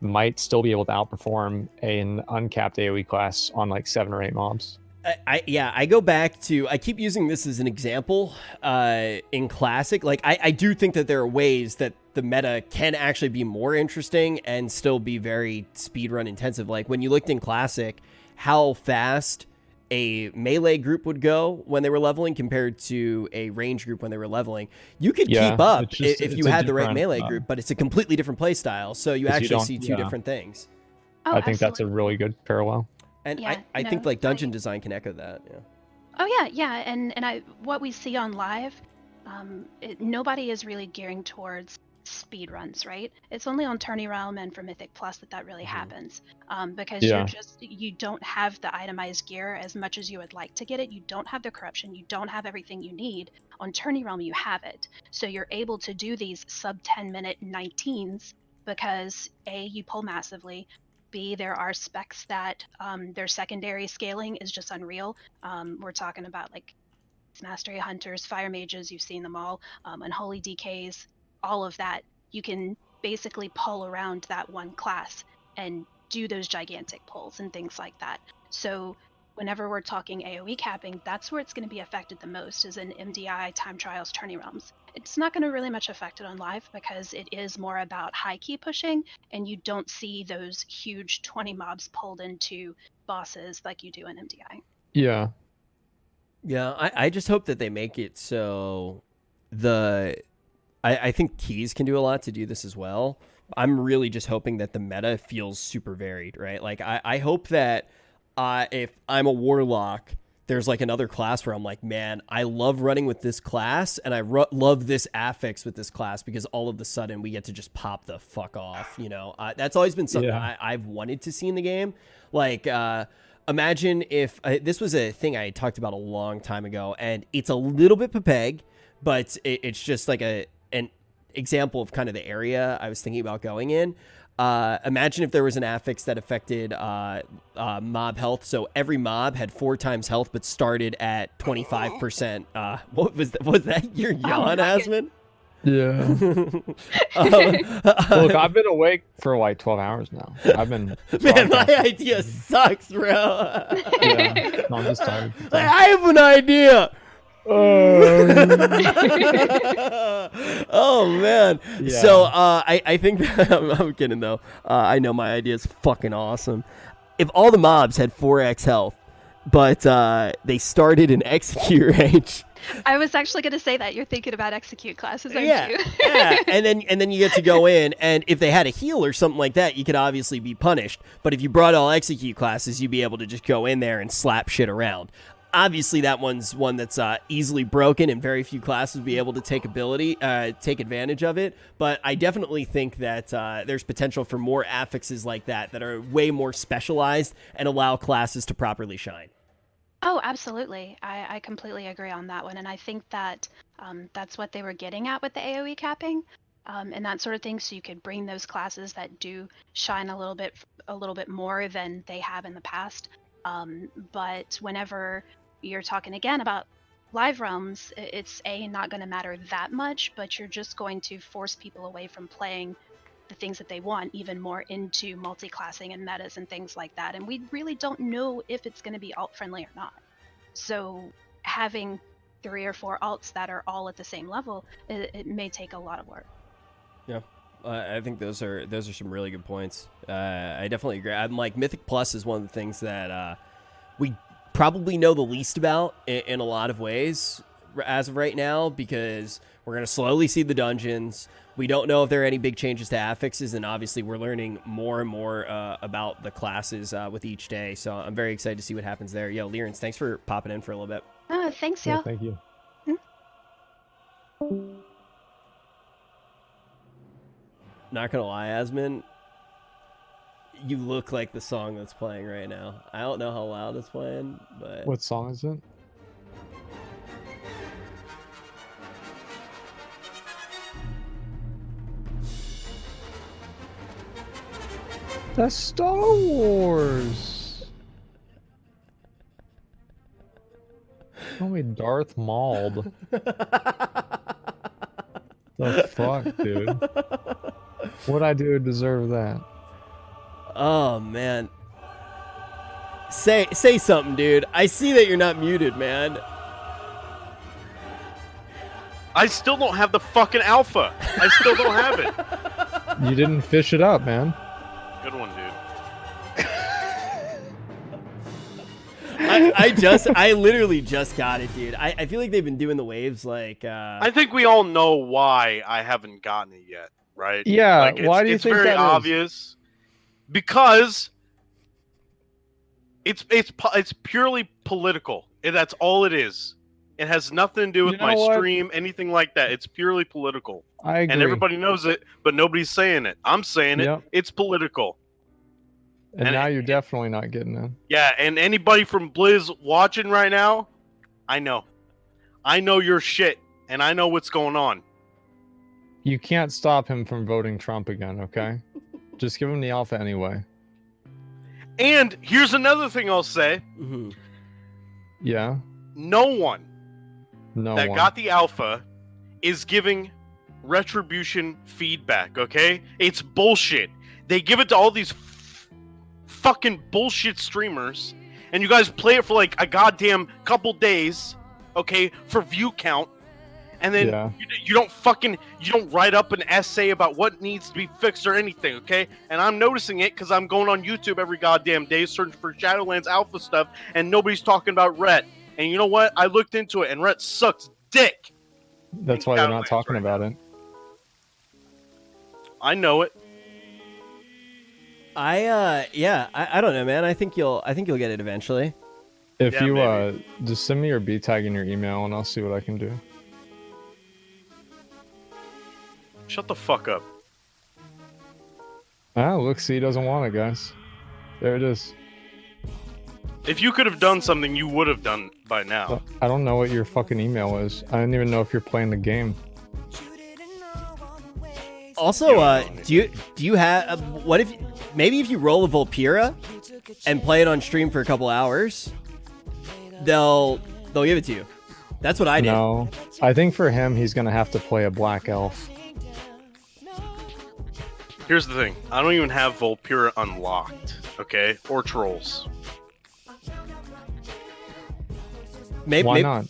Speaker 4: might still be able to outperform an uncapped AoE class on like 7 or 8 mobs.
Speaker 2: I go back to, I keep using this as an example in Classic. Like, I do think that there are ways that the meta can actually be more interesting and still be very speedrun intensive. Like, when you looked in Classic, how fast a melee group would go when they were leveling compared to a range group when they were leveling. You could keep up if you had the right melee group, but it's a completely different play style. So you actually see two different things.
Speaker 12: Oh,
Speaker 4: I think that's a really good parallel.
Speaker 2: And I think like dungeon design can echo that. Yeah.
Speaker 12: Oh yeah. And what we see on live, nobody is really gearing towards speed runs, right? It's only on Tourney Realm and for Mythic Plus that really happens, because you don't have the itemized gear as much as you would like to get it. You don't have the corruption. You don't have everything you need. On Tourney Realm, you have it, so you're able to do these sub 10-minute 19s because A, you pull massively. B, there are specs that their secondary scaling is just unreal. We're talking about like Mastery Hunters, Fire Mages, you've seen them all, Unholy DKs, all of that. You can basically pull around that one class and do those gigantic pulls and things like that. So whenever we're talking AoE capping, that's where it's going to be affected the most, is in MDI, Time Trials, Tourney Realms. it's not going to really much affect it on live because it is more about high key pushing, and you don't see those huge 20 mobs pulled into bosses like you do in MDI.
Speaker 4: Yeah.
Speaker 2: Yeah, I just hope that they make it so I think keys can do a lot to do this as well. I'm really just hoping that the meta feels super varied, right? Like I hope that if I'm a warlock, there's like another class where I'm like, man, I love running with this class, and I love this affix with this class because all of a sudden we get to just pop the fuck off. You know, that's always been something I've wanted to see in the game. Like, imagine if this was a thing I talked about a long time ago, and it's a little bit Papeg, but it's just like an example of kind of the area I was thinking about going in. Imagine if there was an affix that affected mob health, so every mob had 4 times health but started at 25%. What was that? Was that your yawn, Asmon?
Speaker 4: Yeah. Look, I've been awake for like 12 hours now. I've been.
Speaker 2: Man, my idea sucks, bro.
Speaker 4: Yeah. No, I'm just tired.
Speaker 2: I have an idea. Oh man.
Speaker 4: Yeah.
Speaker 2: So I think I'm kidding though. I know my idea is fucking awesome. If all the mobs had 4x health, but they started in execute range.
Speaker 12: I was actually going to say that you're thinking about execute classes, aren't you?
Speaker 2: Yeah, and then you get to go in, and if they had a heal or something like that, you could obviously be punished. But if you brought all execute classes, you'd be able to just go in there and slap shit around. Obviously, that one's one that's easily broken, and very few classes would be able to take advantage of it. But I definitely think that there's potential for more affixes like that are way more specialized and allow classes to properly shine.
Speaker 12: Oh, absolutely. I completely agree on that one, and I think that that's what they were getting at with the AoE capping, and that sort of thing. So you could bring those classes that do shine a little bit more than they have in the past. But whenever you're talking again about live realms, it's not going to matter that much, but you're just going to force people away from playing the things that they want even more into multi-classing and metas and things like that. And we really don't know if it's going to be alt friendly or not. So having 3 or 4 alts that are all at the same level, it may take a lot of work.
Speaker 2: Yeah. I think those are some really good points. I definitely agree. I'm like, Mythic Plus is one of the things that we probably know the least about in a lot of ways as of right now, because we're going to slowly see the dungeons. We don't know if there are any big changes to affixes, and obviously we're learning more and more about the classes with each day. So I'm very excited to see what happens there. Yo, Lyrens, thanks for popping in for a little bit.
Speaker 12: Thanks, y'all.
Speaker 4: Yeah, thank you.
Speaker 2: Not gonna lie, Asmon, you look like the song that's playing right now. I don't know how loud it's playing, but
Speaker 4: What song is it? That's Star Wars. Call me Darth Maul. The fuck, dude? What'd I do to deserve that?
Speaker 2: Oh man. Say something, dude. I see that you're not muted, man.
Speaker 13: I still don't have the fucking alpha. I still don't have it.
Speaker 4: You didn't fish it up, man.
Speaker 13: Good one, dude.
Speaker 2: I literally just got it, dude. I feel like they've been doing the waves like
Speaker 13: I think we all know why I haven't gotten it yet, right?
Speaker 4: Yeah,
Speaker 13: like,
Speaker 4: why do you
Speaker 13: it's
Speaker 4: think
Speaker 13: very
Speaker 4: that is?
Speaker 13: obvious? Because it's purely political. That's all it is. It has nothing to do with
Speaker 4: You know
Speaker 13: my
Speaker 4: what?
Speaker 13: stream, anything like that. It's purely political.
Speaker 4: I agree.
Speaker 13: And everybody knows it, but nobody's saying it. I'm saying it.
Speaker 4: Yep.
Speaker 13: It's political.
Speaker 4: And now you're definitely not getting in.
Speaker 13: Yeah, and anybody from Blizz watching right now, I know. I know your shit, and I know what's going on.
Speaker 4: You can't stop him from voting Trump again, okay? Just give him the alpha anyway.
Speaker 13: And here's another thing I'll say.
Speaker 2: Mm-hmm.
Speaker 4: Yeah?
Speaker 13: No one
Speaker 4: No
Speaker 13: that
Speaker 4: one.
Speaker 13: got the alpha is giving retribution feedback, okay? It's bullshit. They give it to all these fucking bullshit streamers, and you guys play it for like a goddamn couple days, okay, for view count, and then you don't write up an essay about what needs to be fixed or anything, okay? And I'm noticing it because I'm going on YouTube every goddamn day searching for Shadowlands alpha stuff, and nobody's talking about Rhett. And you know what? I looked into it, and Rhett sucks dick.
Speaker 4: That's why they're not talking about it.
Speaker 13: I know it.
Speaker 2: I don't know, man. I think you'll get it eventually.
Speaker 4: If
Speaker 13: Yeah,
Speaker 4: you just send me your B tag in your email, and I'll see what I can do.
Speaker 13: Shut the fuck up.
Speaker 4: Ah, look, see, he doesn't want it, guys. There it is.
Speaker 13: If you could have done something, you would have done by now.
Speaker 4: I don't know what your fucking email is. I don't even know if you're playing the game.
Speaker 2: Also, do you have what if maybe if you roll a Volpira and play it on stream for a couple hours, they'll give it to you. That's what I did.
Speaker 4: No, I think for him, he's gonna have to play a black elf.
Speaker 13: Here's the thing. I don't even have Volpira unlocked, okay? Or trolls.
Speaker 4: Why not?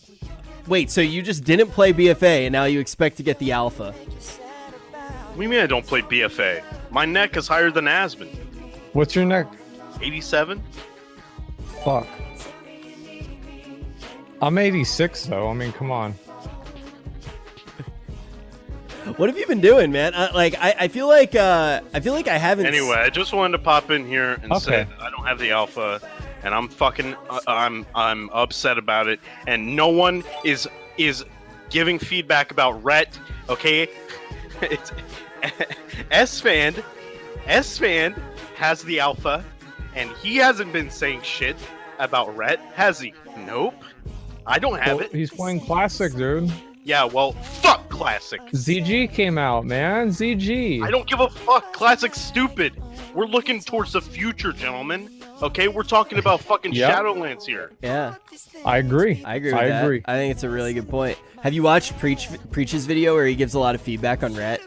Speaker 2: Wait, so you just didn't play BFA and now you expect to get the alpha?
Speaker 13: What do you mean I don't play BFA? My neck is higher than Asmund.
Speaker 4: What's your neck?
Speaker 13: 87?
Speaker 4: Fuck. I'm 86 though. I mean, come on.
Speaker 2: What have you been doing, man? I feel like I haven't.
Speaker 13: Anyway, I just wanted to pop in here and say that I don't have the alpha, and I'm fucking I'm upset about it, and no one is giving feedback about Rhett. Okay, it's S-Fan has the alpha, and he hasn't been saying shit about Rhett, has he? Nope. I don't have it.
Speaker 4: He's playing Classic, dude.
Speaker 13: Yeah, well, fuck Classic.
Speaker 4: ZG came out, man. ZG.
Speaker 13: I don't give a fuck. Classic's stupid. We're looking towards the future, gentlemen. Okay, we're talking about fucking Shadowlands here.
Speaker 2: Yeah.
Speaker 4: I agree.
Speaker 2: I agree with that. I think it's a really good point. Have you watched Preach's video where he gives a lot of feedback on Rhett?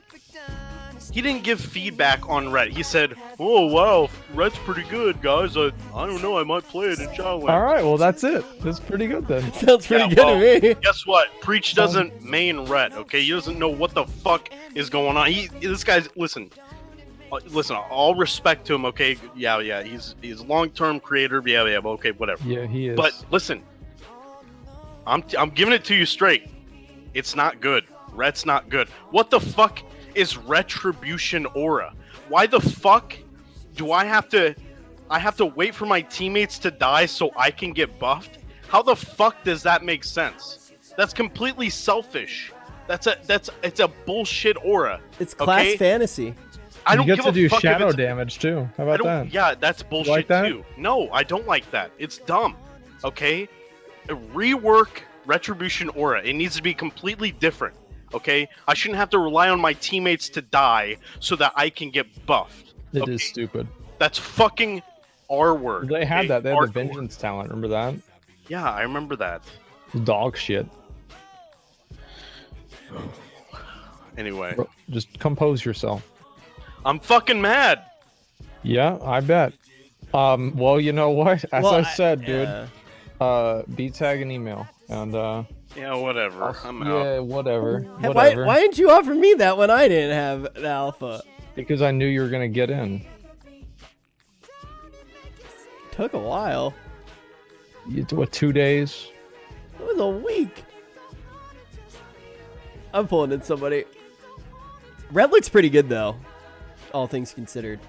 Speaker 13: He didn't give feedback on Rhett. He said, "Oh wow, Rhett's pretty good, guys. I don't know. I might play it in Shadowlands."
Speaker 4: All right, well that's it. That's pretty good then.
Speaker 2: Sounds pretty good to me.
Speaker 13: Guess what? Preach doesn't main Rhett. Okay, he doesn't know what the fuck is going on. This guy's listen. All respect to him. Okay, yeah. He's a long-term creator. Yeah. Okay, whatever.
Speaker 4: Yeah, he is.
Speaker 13: But listen, I'm giving it to you straight. It's not good. Rhett's not good. What the fuck is Retribution Aura? Why the fuck do I have to wait for my teammates to die so I can get buffed? How the fuck does that make sense? That's completely selfish. It's a bullshit aura.
Speaker 2: It's class fantasy.
Speaker 13: I don't
Speaker 4: you
Speaker 13: give
Speaker 4: get to do
Speaker 13: a fuck
Speaker 4: shadow damage too. How about that?
Speaker 13: Yeah, that's bullshit
Speaker 4: like that?
Speaker 13: too. No, I don't like that. It's dumb. Okay? Rework Retribution Aura. It needs to be completely different. Okay? I shouldn't have to rely on my teammates to die so that I can get buffed.
Speaker 4: It is stupid.
Speaker 13: That's fucking R word.
Speaker 4: They had that. They had the vengeance talent. Remember that?
Speaker 13: Yeah, I remember that.
Speaker 4: Dog shit.
Speaker 13: Anyway.
Speaker 4: Bro, just compose yourself.
Speaker 13: I'm fucking mad.
Speaker 4: Yeah, I bet. Well, you know what? As I said, dude, beat tag an email and
Speaker 13: yeah, whatever. I'm out.
Speaker 4: Yeah, whatever.
Speaker 2: Hey,
Speaker 4: whatever.
Speaker 2: Why didn't you offer me that when I didn't have the alpha?
Speaker 4: Because I knew you were gonna get in.
Speaker 2: Took a while.
Speaker 4: What, 2 days?
Speaker 2: It was a week. I'm pulling in somebody. Red looks pretty good though, all things considered.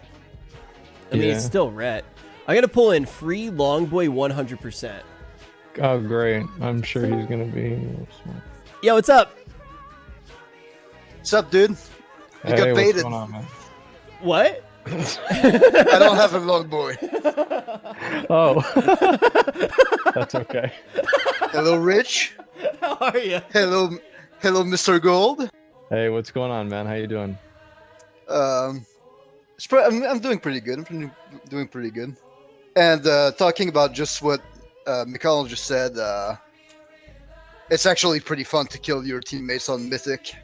Speaker 2: I mean, it's still Red. I'm gonna pull in free Longboy 100%.
Speaker 4: Oh, great! I'm sure he's gonna be.
Speaker 2: Yo, what's up?
Speaker 14: What's up, dude? You got baited.
Speaker 4: What's going on, man?
Speaker 2: What?
Speaker 14: I don't have a long boy.
Speaker 4: Oh, that's okay.
Speaker 14: Hello, Rich.
Speaker 2: How are you?
Speaker 14: Hello, Mr. Gold.
Speaker 4: Hey, what's going on, man? How you doing?
Speaker 14: I'm doing pretty good. I'm doing pretty good. And talking about just what Mikhail just said, it's actually pretty fun to kill your teammates on Mythic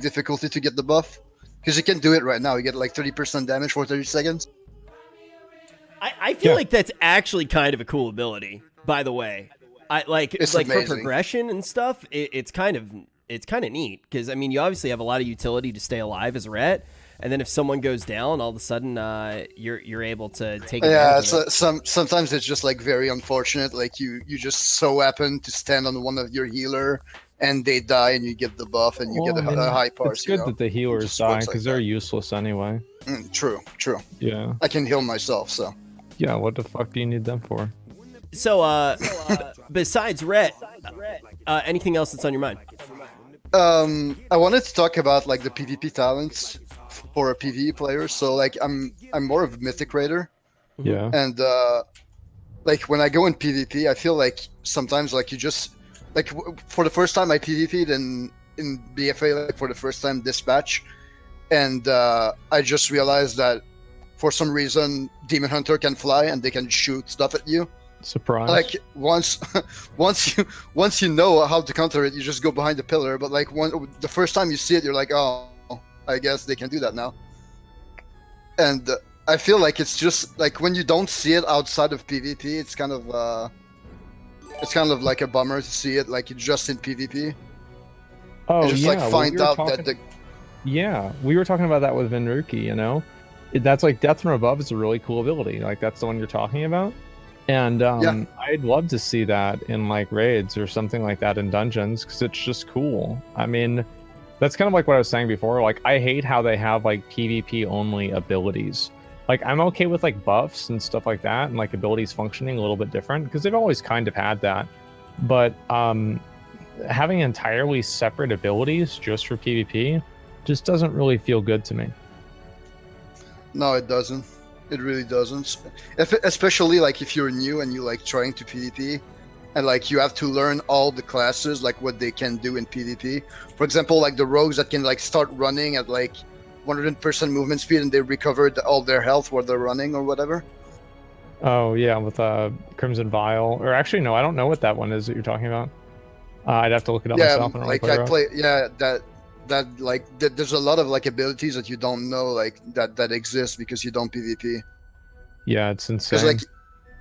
Speaker 14: difficulty to get the buff. Because you can do it right now. You get like 30% damage for 30 seconds.
Speaker 2: I feel like that's actually kind of a cool ability, by the way. It's like
Speaker 14: amazing.
Speaker 2: for progression and stuff, it's kind of it's kind of neat because I mean you obviously have a lot of utility to stay alive as a ret, and then if someone goes down, all of a sudden you're able to take advantage of it.
Speaker 14: Sometimes it's just like very unfortunate. Like you just so happen to stand on one of your healer, and they die, and you get the buff, and you get a high parse.
Speaker 4: It's good that the healers die because they're useless anyway.
Speaker 14: True.
Speaker 4: Yeah.
Speaker 14: I can heal myself, so.
Speaker 4: Yeah, what the fuck do you need them for?
Speaker 2: So, besides Rhett, anything else that's on your mind?
Speaker 14: I wanted to talk about like the PvP talents for a PvE player. So like I'm more of a mythic raider.
Speaker 4: Yeah.
Speaker 14: And like when I go in PvP, I feel like sometimes like you just like for the first time I PvP'd in BFA like for the first time this batch, and I just realized that for some reason Demon Hunter can fly and they can shoot stuff at you.
Speaker 4: Surprise!
Speaker 14: Like once you know how to counter it, you just go behind the pillar. But like the first time you see it, you're like, oh, I guess they can do that now. And I feel like it's just like when you don't see it outside of PvP, it's kind of like a bummer to see it like just in PvP.
Speaker 4: Oh
Speaker 14: you just
Speaker 4: yeah,
Speaker 14: like find out that the
Speaker 4: yeah, we were talking about that with Venruki. You know, that's like Death from Above is a really cool ability. Like that's the one you're talking about. And I'd love to see that in like raids or something like that in dungeons because it's just cool. I mean, that's kind of like what I was saying before. Like, I hate how they have like PvP only abilities. Like, I'm okay with like buffs and stuff like that and like abilities functioning a little bit different because they've always kind of had that. But having entirely separate abilities just for PvP just doesn't really feel good to me.
Speaker 14: No, it doesn't. It really doesn't. Especially like if you're new and you like trying to PvP, and like you have to learn all the classes, like what they can do in PvP. For example, like the rogues that can like start running at like 100% movement speed and they recovered all their health while they're running or whatever.
Speaker 4: Oh yeah, with Crimson Vial, or actually no, I don't know what that one is that you're talking about. I'd have to look it up myself. And
Speaker 14: like I play. Yeah, that like there's a lot of like abilities that you don't know like that exist because you don't PvP.
Speaker 4: Yeah, it's insane.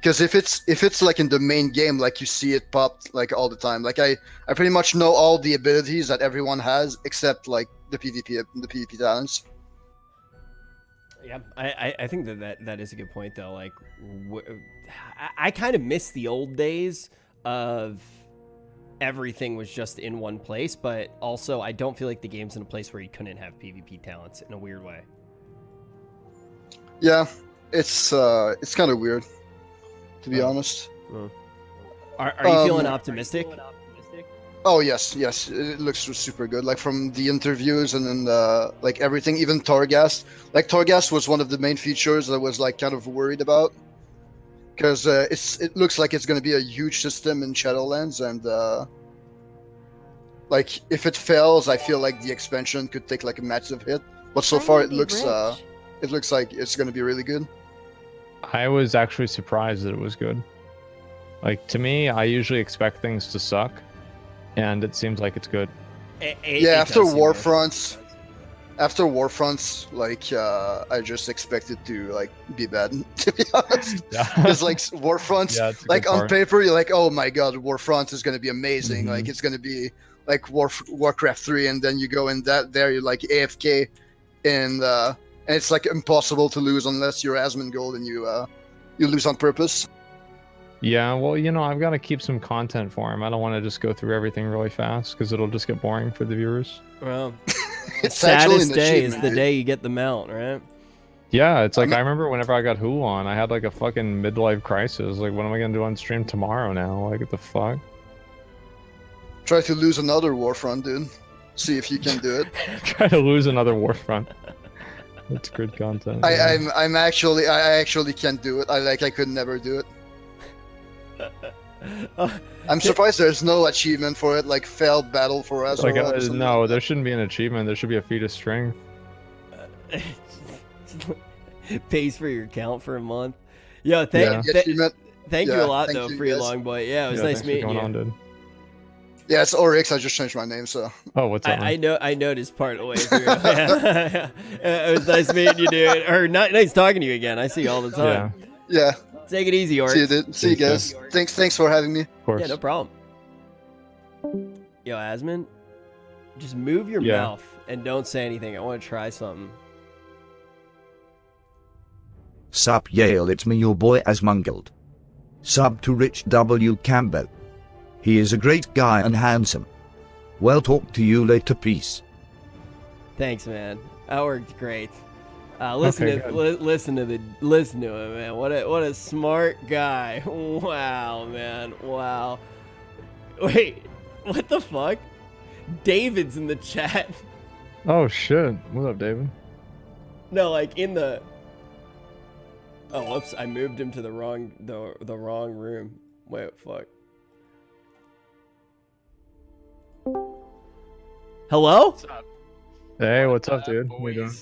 Speaker 14: Because if it's like in the main game, like you see it popped like all the time. Like I pretty much know all the abilities that everyone has except like the PvP talents.
Speaker 2: Yeah, I think that is a good point though. Like, I kind of miss the old days of everything was just in one place, but also I don't feel like the game's in a place where you couldn't have PvP talents in a weird way.
Speaker 14: Yeah, it's kind of weird, to be honest.
Speaker 2: Are you feeling optimistic?
Speaker 14: Oh yes, it looks super good. Like from the interviews and then like everything, even Torghast. Like Torghast was one of the main features that I was like kind of worried about, because it looks like it's going to be a huge system in Shadowlands, and like if it fails, I feel like the expansion could take like a massive hit. But so far, it looks like it's going to be really good.
Speaker 4: I was actually surprised that it was good. Like to me, I usually expect things to suck, and it seems like it's good.
Speaker 14: After Warfronts, like I just expect it to like be bad, to be honest. Because like Warfronts, like on paper, you're like, oh my god, Warfronts is gonna be amazing.
Speaker 4: Mm-hmm.
Speaker 14: Like it's gonna be like Warcraft 3, and then you go in you're like AFK, and it's like impossible to lose unless you're Asmongold and you lose on purpose.
Speaker 4: Yeah, well, you know, I've got to keep some content for him. I don't want to just go through everything really fast because it'll just get boring for the viewers.
Speaker 2: Well, the saddest day is the day you get the mount, right?
Speaker 4: Yeah, it's like I remember whenever I got Huon, I had like a fucking midlife crisis. Like, what am I gonna do on stream tomorrow now? Like, what the fuck?
Speaker 14: Try to lose another Warfront, dude. See if you can do it.
Speaker 4: Try to lose another Warfront. That's good content.
Speaker 14: I actually can't do it. I could never do it. I'm surprised there's no achievement for it, like failed battle for us.
Speaker 4: Like, no, there shouldn't be an achievement. There should be a feat of strength.
Speaker 2: Pays for your account for a month. Yo, thank you a lot though, Free Long Boy. Yeah, it was nice meeting you.
Speaker 4: Dude.
Speaker 14: Yeah, it's Oryx. I just changed my name, so.
Speaker 4: Oh, what's up?
Speaker 2: I noticed part of the way through. It was nice meeting you, dude. Or nice talking to you again. I see you all the time.
Speaker 14: Yeah.
Speaker 2: Take it easy, Oryx.
Speaker 14: See you, dude. See you guys. Thanks for having me.
Speaker 4: Of course.
Speaker 2: Yeah, no problem. Yo, Asmon. Just move your
Speaker 4: Yeah.
Speaker 2: mouth and don't say anything. I want to try something.
Speaker 15: Sup Yale, it's me your boy Asmongold. Sub to Rich W. Campbell. He is a great guy and handsome. Well, talk to you later, peace.
Speaker 2: Thanks, man. That worked great. Listen
Speaker 4: Okay,
Speaker 2: to
Speaker 4: good.
Speaker 2: listen to him, man. What a smart guy. Wow, man. Wow. Wait, what the fuck? David's in the chat.
Speaker 4: Oh shit! What's up, David?
Speaker 2: No, like in the. Oh, whoops! I moved him to the wrong room. Wait, fuck. Hello?
Speaker 13: What's up?
Speaker 4: Hey, what's up, dude? How you doing?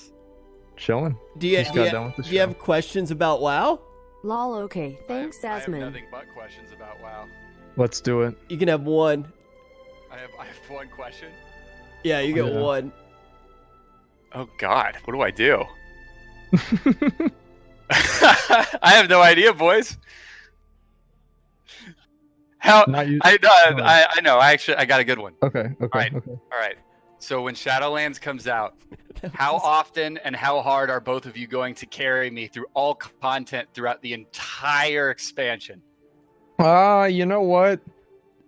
Speaker 4: Chilling.
Speaker 2: Do you
Speaker 4: Just got done with the
Speaker 2: do you
Speaker 4: show.
Speaker 2: have questions about WoW?
Speaker 3: Lol, okay. Thanks,
Speaker 13: I have
Speaker 3: Asmon.
Speaker 13: nothing but questions about WoW.
Speaker 4: Let's do it.
Speaker 2: You can have one.
Speaker 13: I have one question.
Speaker 2: Yeah, you get
Speaker 4: Yeah.
Speaker 2: one.
Speaker 13: Oh God, what do I do? I have no idea, boys. How
Speaker 4: Not you.
Speaker 13: I know. I got a good one.
Speaker 4: Okay.
Speaker 13: Right.
Speaker 4: Okay.
Speaker 13: All right. So when Shadowlands comes out, how often and how hard are both of you going to carry me through all content throughout the entire expansion?
Speaker 4: You know what?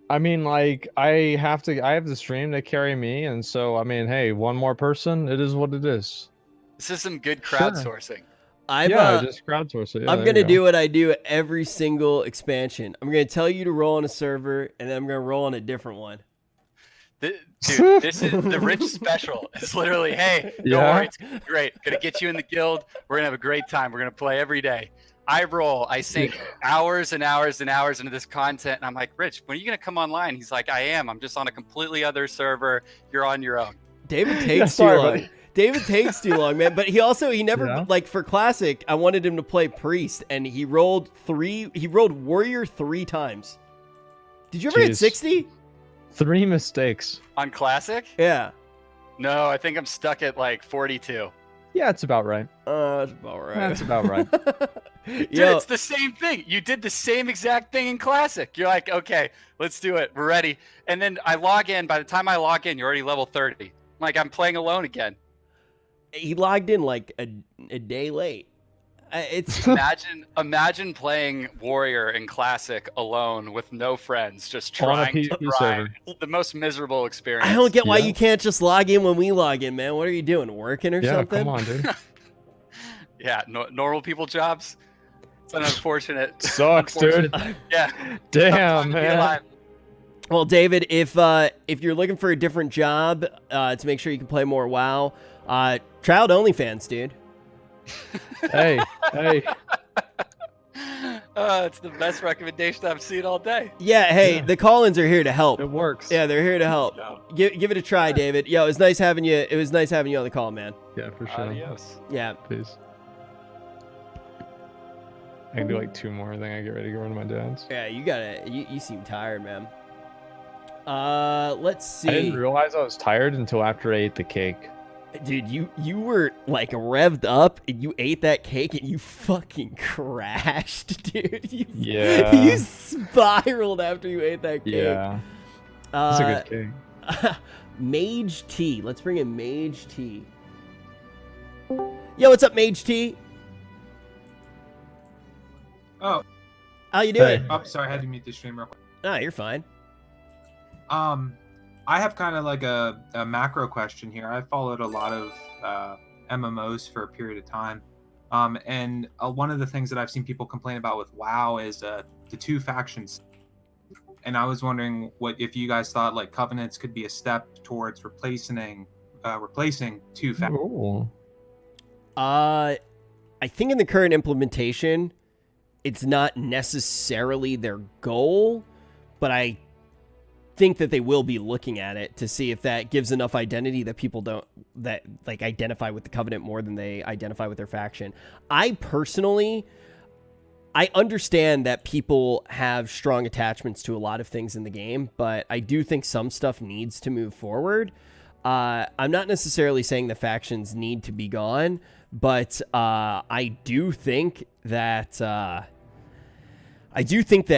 Speaker 4: I mean, like, I have the stream to carry me, and so I mean, hey, one more person, it is what it is.
Speaker 13: This is some good
Speaker 4: Sure.
Speaker 13: crowdsourcing.
Speaker 2: Just
Speaker 4: crowdsource it. Yeah,
Speaker 2: I'm
Speaker 4: there
Speaker 2: gonna
Speaker 4: you go.
Speaker 2: do what I do every single expansion. I'm gonna tell you to roll on a server, and then I'm gonna roll on a different one.
Speaker 13: Dude, this is the rich special. It's literally, hey, don't
Speaker 4: Yeah.
Speaker 13: worry, it's gonna be great. Gonna get you in the guild. We're gonna have a great time. We're gonna play every day. I sink hours and hours and hours into this content, and I'm like, Rich, when are you gonna come online? He's like, I am. I'm just on a completely other server. You're on your own.
Speaker 2: David
Speaker 4: Yeah,
Speaker 2: takes
Speaker 4: sorry,
Speaker 2: too long.
Speaker 4: buddy.
Speaker 2: David takes too long, man. But he never
Speaker 4: Yeah.
Speaker 2: like for classic. I wanted him to play priest, and he rolled warrior 3 times. Did you ever hit
Speaker 4: Jeez.
Speaker 2: 60?
Speaker 4: 3 mistakes.
Speaker 13: On classic?
Speaker 2: Yeah.
Speaker 13: No, I think I'm stuck at like 42.
Speaker 4: Yeah, it's about right.
Speaker 2: That's about right.
Speaker 4: That's about right.
Speaker 13: Dude,
Speaker 2: Yo,
Speaker 13: it's the same thing. You did the same exact thing in Classic. You're like, okay, let's do it. We're ready. And then I log in. By the time I log in, you're already level 30. Like, I'm playing alone again.
Speaker 2: he logged in like a day late. It's
Speaker 13: Imagine playing Warrior in Classic alone with no friends, just
Speaker 4: On a
Speaker 13: trying to
Speaker 4: PvP
Speaker 13: grind.
Speaker 4: server.
Speaker 13: It's the most miserable experience.
Speaker 2: I don't get why
Speaker 4: Yeah.
Speaker 2: you can't just log in when we log in, man. What are you doing? Working or
Speaker 4: Yeah,
Speaker 2: something?
Speaker 4: come on, dude.
Speaker 13: Yeah, normal people jobs. It's an unfortunate.
Speaker 4: Sucks, dude.
Speaker 13: Yeah.
Speaker 4: Damn,
Speaker 13: Tough time to be
Speaker 4: man.
Speaker 13: alive.
Speaker 2: Well, David, if you're looking for a different job to make sure you can play more WoW, try out OnlyFans, dude.
Speaker 4: Hey.
Speaker 13: It's the best recommendation I've seen all day.
Speaker 2: Yeah, hey, the call-ins are here to help.
Speaker 4: It works.
Speaker 2: Yeah, they're here to help. Give it a try, David. Yo, it was nice having you. It was nice having you on the call, man.
Speaker 4: Yeah, for sure.
Speaker 13: Adios.
Speaker 2: Yeah.
Speaker 4: Peace. I can do like 2 more, then I get ready to go run to my dad's.
Speaker 2: Yeah, you gotta. You seem tired, man. Let's see.
Speaker 4: I didn't realize I was tired until after I ate the cake.
Speaker 2: Dude, you were like revved up and you ate that cake and you fucking crashed, dude.
Speaker 4: Yeah.
Speaker 2: You spiraled after you ate that cake.
Speaker 4: Yeah. That's a good cake.
Speaker 2: Mage T. Let's bring in Mage T. Yo, what's up, Mage T?
Speaker 16: Oh.
Speaker 2: How you doing?
Speaker 16: Oh, sorry, I had to mute the stream real quick.
Speaker 2: Nah, you're fine.
Speaker 16: I have kind of like a macro question here. I followed a lot of MMOs for a period of time. And one of the things that I've seen people complain about with WoW is the 2 factions. And I was wondering if you guys thought like Covenants could be a step towards replacing 2 factions.
Speaker 4: Ooh.
Speaker 2: I think in the current implementation, it's not necessarily their goal, but I think that they will be looking at it to see if that gives enough identity that people don't identify with the Covenant more than they identify with their faction. I understand that people have strong attachments to a lot of things in the game, but I do think some stuff needs to move forward. I'm not necessarily saying the factions need to be gone, but I do think that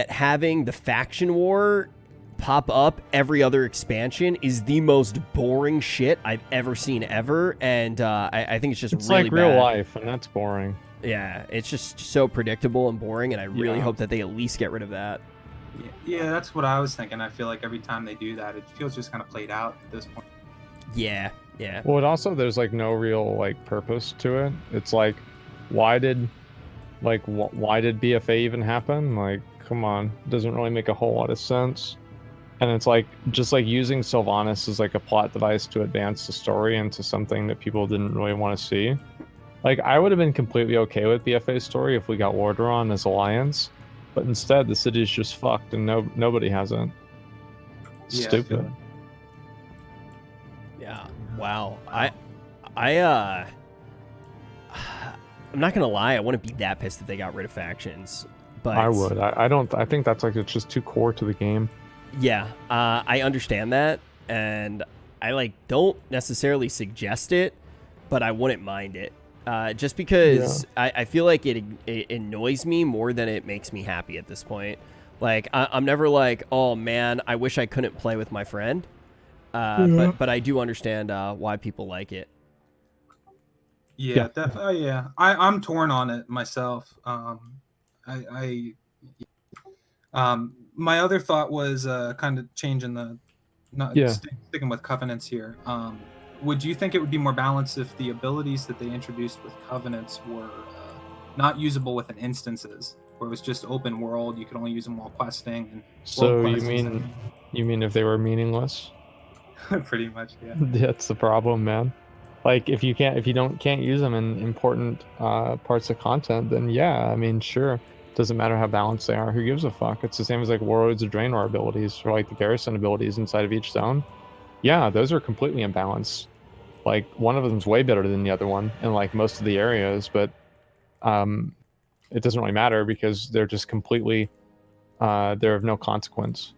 Speaker 2: having the faction war pop up every other expansion is the most boring shit I've ever seen ever, and I think it's just
Speaker 4: It's
Speaker 2: really
Speaker 4: like
Speaker 2: bad.
Speaker 4: real life, and that's boring.
Speaker 2: Yeah, it's just so predictable and boring, and I really hope that they at least get rid of that.
Speaker 16: Yeah, that's what I was thinking. I feel like every time they do that, it feels just kind of played out at this point.
Speaker 2: Yeah, yeah.
Speaker 4: Well, it also there's like no real like purpose to it. It's like, why did BFA even happen? Like, come on, it doesn't really make a whole lot of sense. And it's like just like using Sylvanas as like a plot device to advance the story into something that people didn't really want to see. Like, I would have been completely okay with BFA's story if we got Lordaeron as Alliance, but instead the city's just fucked and nobody has it.
Speaker 16: Yeah,
Speaker 4: Stupid.
Speaker 2: Yeah. Wow. I'm not gonna lie. I wouldn't be that pissed if they got rid of factions, but
Speaker 4: I would. I don't. I think that's like it's just too core to the game.
Speaker 2: Yeah, I understand that, and I like don't necessarily suggest it, but I wouldn't mind it. Just because I feel like it annoys me more than it makes me happy at this point. Like I'm never like, oh man, I wish I couldn't play with my friend. But I do understand why people like it.
Speaker 16: Yeah, definitely. Yeah, I'm torn on it myself. My other thought was kind of changing the, sticking with covenants here. Would you think it would be more balanced if the abilities that they introduced with covenants were not usable within instances, where it was just open world, you could only use them while questing? And
Speaker 4: So you mean if they were meaningless?
Speaker 16: Pretty much, yeah.
Speaker 4: That's the problem, man. Like if you can't use them in important parts of content, then yeah, I mean sure. Doesn't matter how balanced they are. Who gives a fuck? It's the same as like Warlords of Draenor abilities or like the garrison abilities inside of each zone. Yeah, those are completely imbalanced. Like one of them's way better than the other one in like most of the areas, but it doesn't really matter because they're just completely they're of no consequence.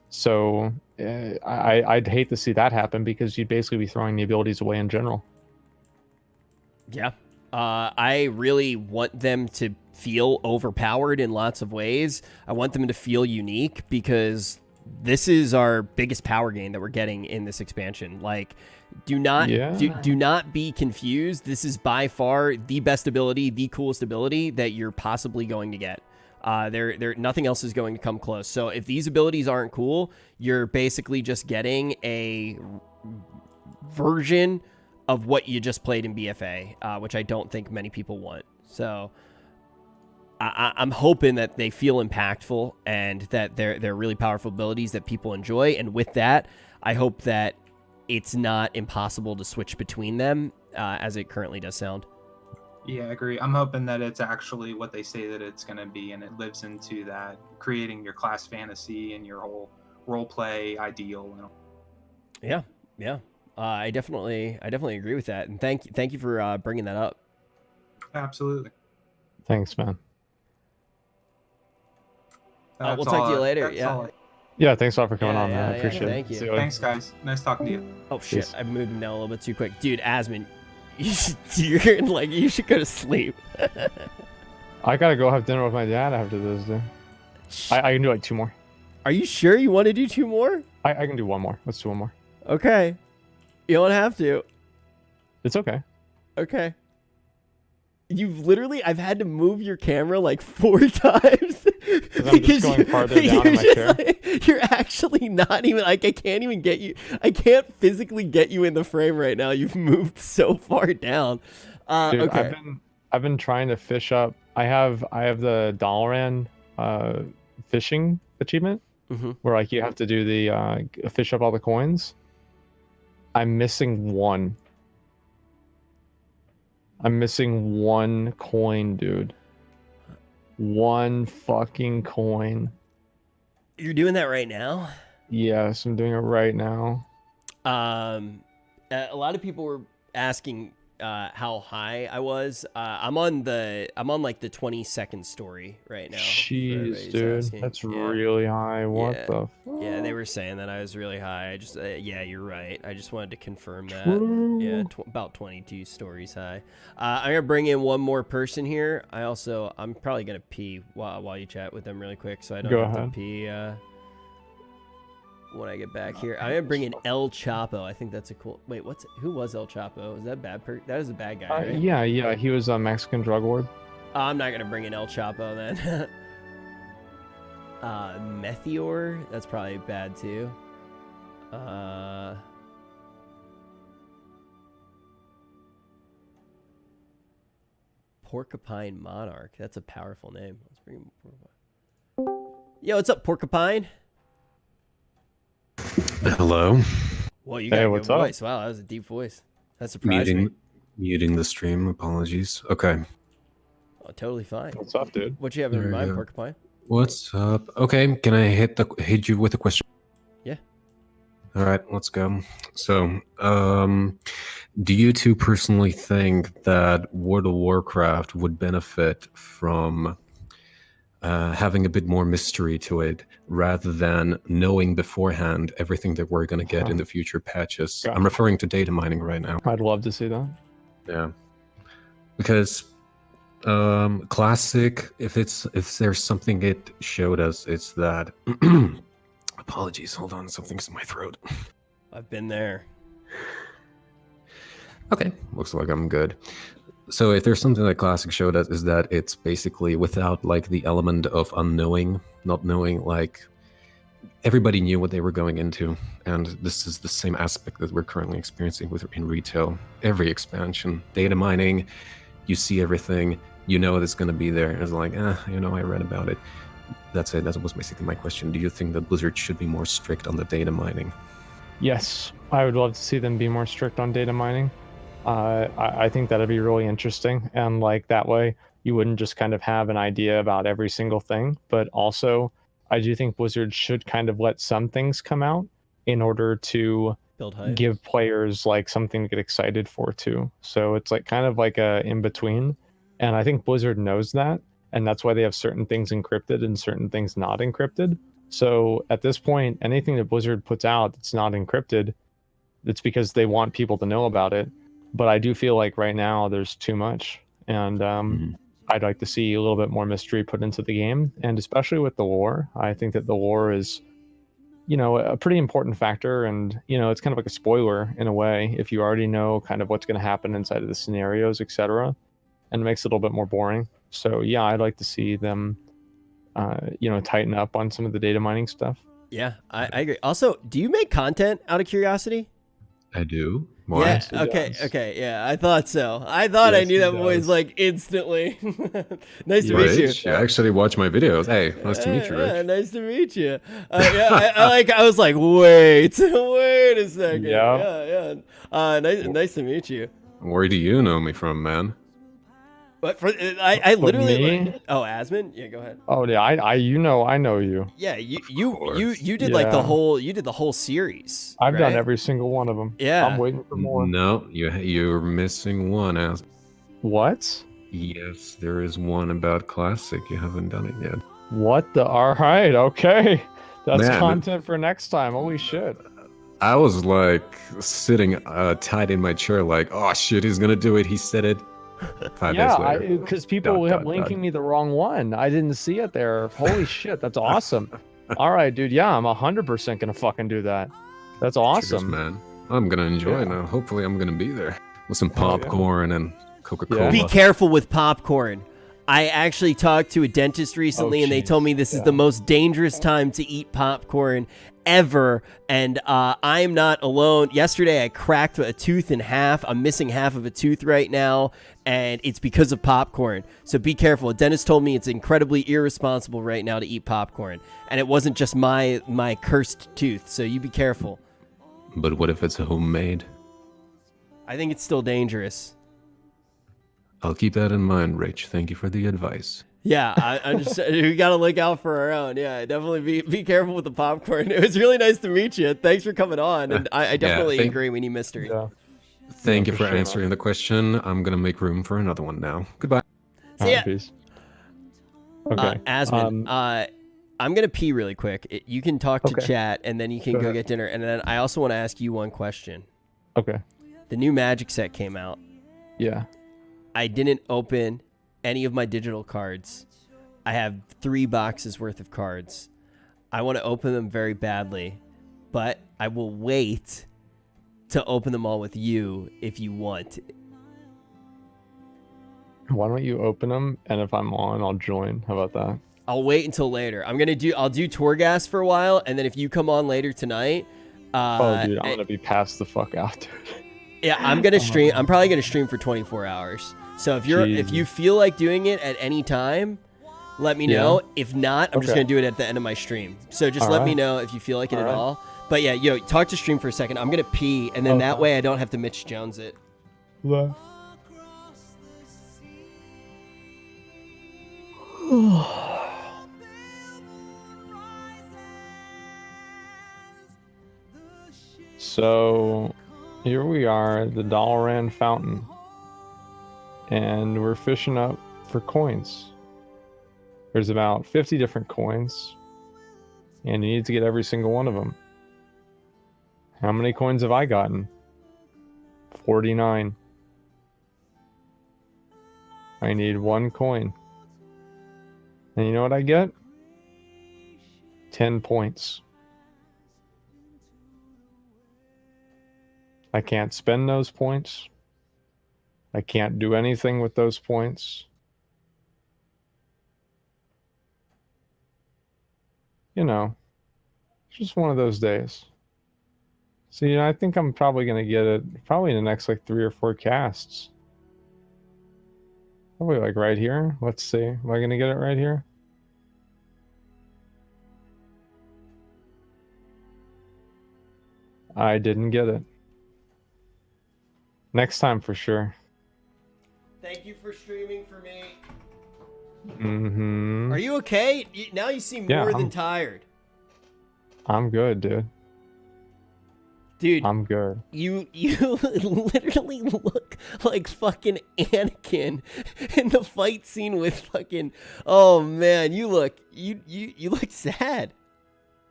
Speaker 4: So I'd hate to see that happen because you'd basically be throwing the abilities away in general.
Speaker 2: Yeah. I really want them to feel overpowered in lots of ways. I want them to feel unique because this is our biggest power gain that we're getting in this expansion. Like, do not be confused. This is by far the best ability, the coolest ability that you're possibly going to get. Nothing else is going to come close. So if these abilities aren't cool, you're basically just getting a version of what you just played in BFA, which I don't think many people want. So I'm hoping that they feel impactful and that they're really powerful abilities that people enjoy. And with that, I hope that it's not impossible to switch between them, as it currently does sound.
Speaker 16: Yeah, I agree. I'm hoping that it's actually what they say that it's going to be, and it lives into that, creating your class fantasy and your whole role play ideal.
Speaker 2: Yeah. I definitely agree with that, and thank you for bringing that up.
Speaker 16: Absolutely.
Speaker 4: Thanks, man.
Speaker 2: We'll talk to you later.
Speaker 4: Yeah, thanks a lot for coming on, man. I appreciate it.
Speaker 2: Thank you.
Speaker 16: Thanks, guys. Nice talking to you.
Speaker 2: Oh shit, I moved him down a little bit too quick, dude. Asmon, you should go to sleep.
Speaker 4: I gotta go have dinner with my dad after this, dude. I can do like 2 more.
Speaker 2: Are you sure you want to do 2 more?
Speaker 4: I can do 1 more. Let's do 1 more.
Speaker 2: Okay. You don't have to.
Speaker 4: It's okay.
Speaker 2: Okay. I've had to move your camera like 4 times.
Speaker 4: I'm just going farther down in my chair.
Speaker 2: You're actually not even, like, I can't physically get you in the frame right now. You've moved so far down.
Speaker 4: Dude,
Speaker 2: okay.
Speaker 4: I've been trying to fish up. I have the Dalaran fishing achievement, where like you have to do the fish up all the coins. I'm missing 1. I'm missing 1 coin, dude. 1 fucking coin.
Speaker 2: You're doing that right now?
Speaker 4: Yes, I'm doing it right now.
Speaker 2: A lot of people were asking how high I was. I'm on like the 22nd story right now.
Speaker 4: Jeez, dude, that's really high. What the fuck?
Speaker 2: Yeah, they were saying that I was really high. I just yeah, you're right. I just wanted to confirm that.
Speaker 4: True.
Speaker 2: Yeah, about 22 stories high. I'm gonna bring in one more person here. I'm probably gonna pee while you chat with them really quick, so I don't have to pee. when I get back here. I'm gonna bring in El Chapo. I think that's a cool. Wait, who was El Chapo? Is that bad? That is a bad guy, right?
Speaker 4: Yeah, he was a Mexican drug lord.
Speaker 2: I'm not gonna bring in El Chapo then. Meteor. That's probably bad too. Porcupine Monarch. That's a powerful name. Let's bring him. Yo, what's up, Porcupine?
Speaker 17: Hello.
Speaker 2: Well, you got a good voice. Wow, that was a deep voice. That surprised me.
Speaker 17: Muting the stream. Apologies. Okay.
Speaker 2: Oh, totally fine.
Speaker 4: What's up, dude?
Speaker 2: What you have in
Speaker 17: There we
Speaker 2: mind,
Speaker 17: go.
Speaker 2: Porcupine?
Speaker 17: What's up? Okay, can I hit you with a question?
Speaker 2: Yeah.
Speaker 17: All right, let's go. So, do you two personally think that World of Warcraft would benefit from having a bit more mystery to it rather than knowing beforehand everything that we're going to get in the future patches?
Speaker 4: Gotcha.
Speaker 17: I'm referring to data mining right now.
Speaker 4: I'd love to see that.
Speaker 17: Yeah. Because classic, if there's something it showed us, it's that apologies, hold on, something's in my throat.
Speaker 2: I've been there.
Speaker 17: Okay, looks like I'm good. So if there's something that classic showed us, is that it's basically without like the element of unknowing, not knowing, like everybody knew what they were going into, and this is the same aspect that we're currently experiencing in retail. Every expansion, data mining, you see everything, you know it's going to be there. It's like, I read about it. That's it. That was basically my question. Do you think that Blizzard should be more strict on the data mining?
Speaker 4: Yes, I would love to see them be more strict on data mining. I think that'd be really interesting, and like that way you wouldn't just kind of have an idea about every single thing, but also I do think Blizzard should kind of let some things come out in order to
Speaker 2: build hype,
Speaker 4: give players like something to get excited for too. So it's like kind of like a in between, and I think Blizzard knows that, and that's why they have certain things encrypted and certain things not encrypted. So at this point, anything that Blizzard puts out that's not encrypted, it's because they want people to know about it. But I do feel like right now there's too much, and I'd like to see a little bit more mystery put into the game, and especially with the lore. I think that the lore is, a pretty important factor, and it's kind of like a spoiler in a way if you already know kind of what's going to happen inside of the scenarios, etc., and it makes it a little bit more boring. So yeah, I'd like to see them, tighten up on some of the data mining stuff.
Speaker 2: Yeah, I agree. Also, do you make content out of curiosity?
Speaker 17: I do.
Speaker 2: Why?
Speaker 17: Yeah.
Speaker 2: Okay. Yeah, I thought so. I thought I knew that voice like instantly. Nice to meet you.
Speaker 17: You actually watch my videos. Hey, nice to meet you, Rich.
Speaker 2: Yeah, nice to meet you. I was like, wait a second. Yeah. Nice to meet you.
Speaker 17: Where do you know me from, man?
Speaker 2: But I literally Asmon? Yeah, go ahead.
Speaker 4: Oh yeah, I know you.
Speaker 2: Yeah, you did like the whole series.
Speaker 4: I've done
Speaker 2: right?
Speaker 4: every single one of them.
Speaker 2: Yeah.
Speaker 4: I'm waiting for more.
Speaker 17: No, you're missing one, As.
Speaker 4: What?
Speaker 17: Yes, there is one about classic. You haven't done it yet.
Speaker 4: What the? All right, okay. That's
Speaker 17: Man,
Speaker 4: content for next time. Holy shit.
Speaker 17: I was like sitting tight in my chair, like, oh shit, he's gonna do it. He said it. 5 days later.
Speaker 4: Because people kept linking me the wrong one. I didn't see it there. Holy shit, that's awesome. All right, dude. Yeah, I'm 100% gonna fucking do that. That's awesome,
Speaker 17: cheers, man. I'm gonna enjoy it now. Hopefully, I'm gonna be there with some popcorn and Coca-Cola.
Speaker 2: Be careful with popcorn. I actually talked to a dentist recently, and they told me this is the most dangerous time to eat popcorn ever, and I'm not alone. Yesterday, I cracked a tooth in half. I'm missing half of a tooth right now, and it's because of popcorn. So be careful. A dentist told me it's incredibly irresponsible right now to eat popcorn, and it wasn't just my cursed tooth, so you be careful.
Speaker 17: But what if it's homemade?
Speaker 2: I think it's still dangerous.
Speaker 17: I'll keep that in mind, Rich. Thank you for the advice.
Speaker 2: Yeah, I'm just we gotta look out for our own. Yeah, definitely be careful with the popcorn. It was really nice to meet you. Thanks for coming on, and I definitely agree we need mystery.
Speaker 4: Yeah.
Speaker 17: Thank you for answering the question. I'm gonna make room for another one now. Goodbye.
Speaker 2: See ya.
Speaker 4: Peace. Okay.
Speaker 2: Asmon, I'm gonna pee really quick. You can talk to chat, and then you can go get dinner. And then I also want to ask you one question.
Speaker 4: Okay.
Speaker 2: The new Magic set came out.
Speaker 4: Yeah.
Speaker 2: I didn't open any of my digital cards. I have 3 boxes worth of cards. I want to open them very badly, but I will wait to open them all with you if you want.
Speaker 4: Why don't you open them, and if I'm on, I'll join. How about that?
Speaker 2: I'll wait until later. I'll do Torghast for a while, and then if you come on later tonight,
Speaker 4: oh, dude, I'm gonna be passed the fuck out, dude.
Speaker 2: Yeah, I'm gonna stream. I'm probably gonna stream for 24 hours. So if you feel like doing it at any time, let me know. If not, I'm just gonna do it at the end of my stream. So just let me know if you feel like it at all. But yeah, yo, talk to stream for a second. I'm gonna pee, and then that way I don't have to Mitch Jones it.
Speaker 4: So here we are at the Dalaran Fountain, and we're fishing up for coins. There's about 50 different coins, and you need to get every single one of them. How many coins have I gotten? 49. I need 1 coin. And you know what I get? 10 points. I can't spend those points. I can't do anything with those points. You know, it's just one of those days. So, you know, I think I'm probably going to get it probably in the next like 3 or 4 casts. Probably like right here. Let's see. Am I going to get it right here? I didn't get it. Next time for sure.
Speaker 2: Thank you for streaming for me.
Speaker 4: Mm-hmm.
Speaker 2: Are you okay? Now you seem more than tired.
Speaker 4: I'm good, dude.
Speaker 2: Dude,
Speaker 4: I'm good.
Speaker 2: You literally look like fucking Anakin in the fight scene with fucking. Oh man, you look sad.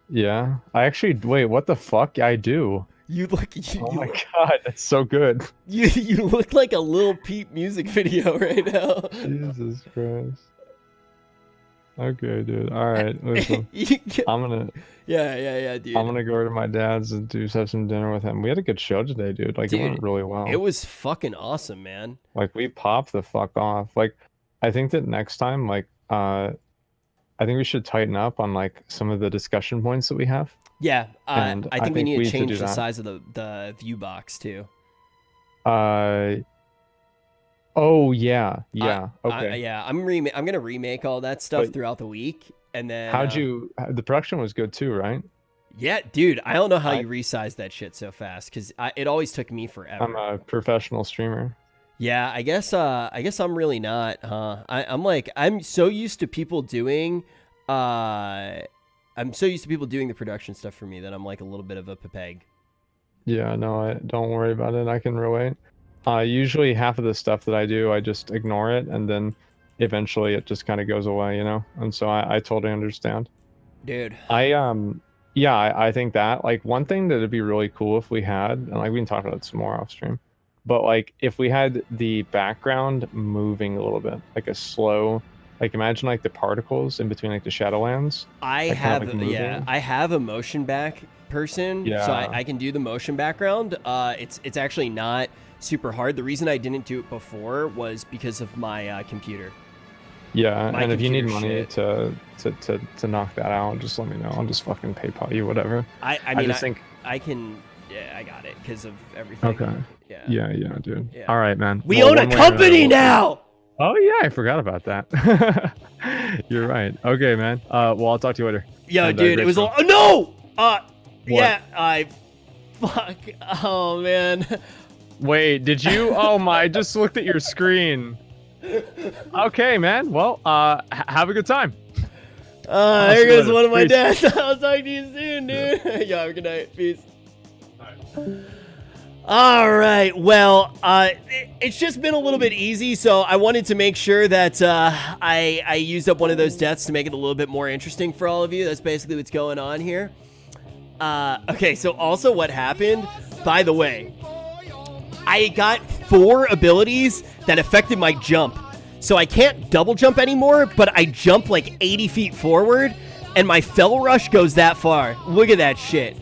Speaker 4: Yeah, I actually wait. What the fuck? I do.
Speaker 2: You look.
Speaker 4: Oh my god, that's so good.
Speaker 2: You look like a Lil Peep music video right now.
Speaker 4: Jesus Christ. Okay, dude. All right, listen. I'm gonna.
Speaker 2: Yeah, dude.
Speaker 4: I'm gonna go to my dad's and have some dinner with him. We had a good show today, dude. Like, it went really well.
Speaker 2: It was fucking awesome, man.
Speaker 4: Like, we popped the fuck off. Like, I think that next time, like, I think we should tighten up on like some of the discussion points that we have.
Speaker 2: Yeah,
Speaker 4: And
Speaker 2: I think we need to change
Speaker 4: do
Speaker 2: the
Speaker 4: that.
Speaker 2: size of the view box too.
Speaker 4: Oh yeah. Okay.
Speaker 2: I'm gonna remake all that stuff
Speaker 4: But
Speaker 2: throughout the week, and then
Speaker 4: the production was good too, right?
Speaker 2: Yeah, dude, I don't know how you resized that shit so fast because it always took me forever.
Speaker 4: I'm a professional streamer.
Speaker 2: Yeah, I guess I'm really not, huh? I'm so used to people doing the production stuff for me that I'm like a little bit of a peg.
Speaker 4: Yeah, no, don't worry about it. I can relate. Usually half of the stuff that I do, I just ignore it, and then eventually it just kind of goes away, you know? And so I totally understand.
Speaker 2: Dude.
Speaker 4: I think that, like, one thing that would be really cool if we had, and like we can talk about it some more off stream, but like if we had the background moving a little bit, like a slow, like imagine like the particles in between like the Shadowlands.
Speaker 2: I have a motion back person, so I can do the motion background. It's actually not super hard. The reason I didn't do it before was because of my computer.
Speaker 4: Yeah,
Speaker 2: My
Speaker 4: and if you need money
Speaker 2: computer
Speaker 4: to knock that out, just let me know. I'll just fucking PayPal you, whatever.
Speaker 2: I can. Yeah, I got it because of everything.
Speaker 4: Okay. Yeah, dude.
Speaker 2: Yeah.
Speaker 4: All right, man.
Speaker 2: We own a company now.
Speaker 4: Oh yeah, I forgot about that. You're right. Okay, man. Well, I'll talk to you later.
Speaker 2: Yo,
Speaker 4: And,
Speaker 2: dude,
Speaker 4: great
Speaker 2: it was
Speaker 4: show.
Speaker 2: no.
Speaker 4: What?
Speaker 2: Yeah, fuck. Oh man.
Speaker 4: Wait, did you? Oh my! I just looked at your screen. Okay, man. Well, have a good time.
Speaker 2: There goes one of my dads. I'll talk to you soon, dude. Yo, have a good night. Peace. All right. Well, it's just been a little bit easy, so I wanted to make sure that I used up one of those deaths to make it a little bit more interesting for all of you. That's basically what's going on here. Okay, so also what happened, by the way, I got 4 abilities that affected my jump. So I can't double jump anymore, but I jump like 80 feet forward, and my fell rush goes that far. Look at that shit.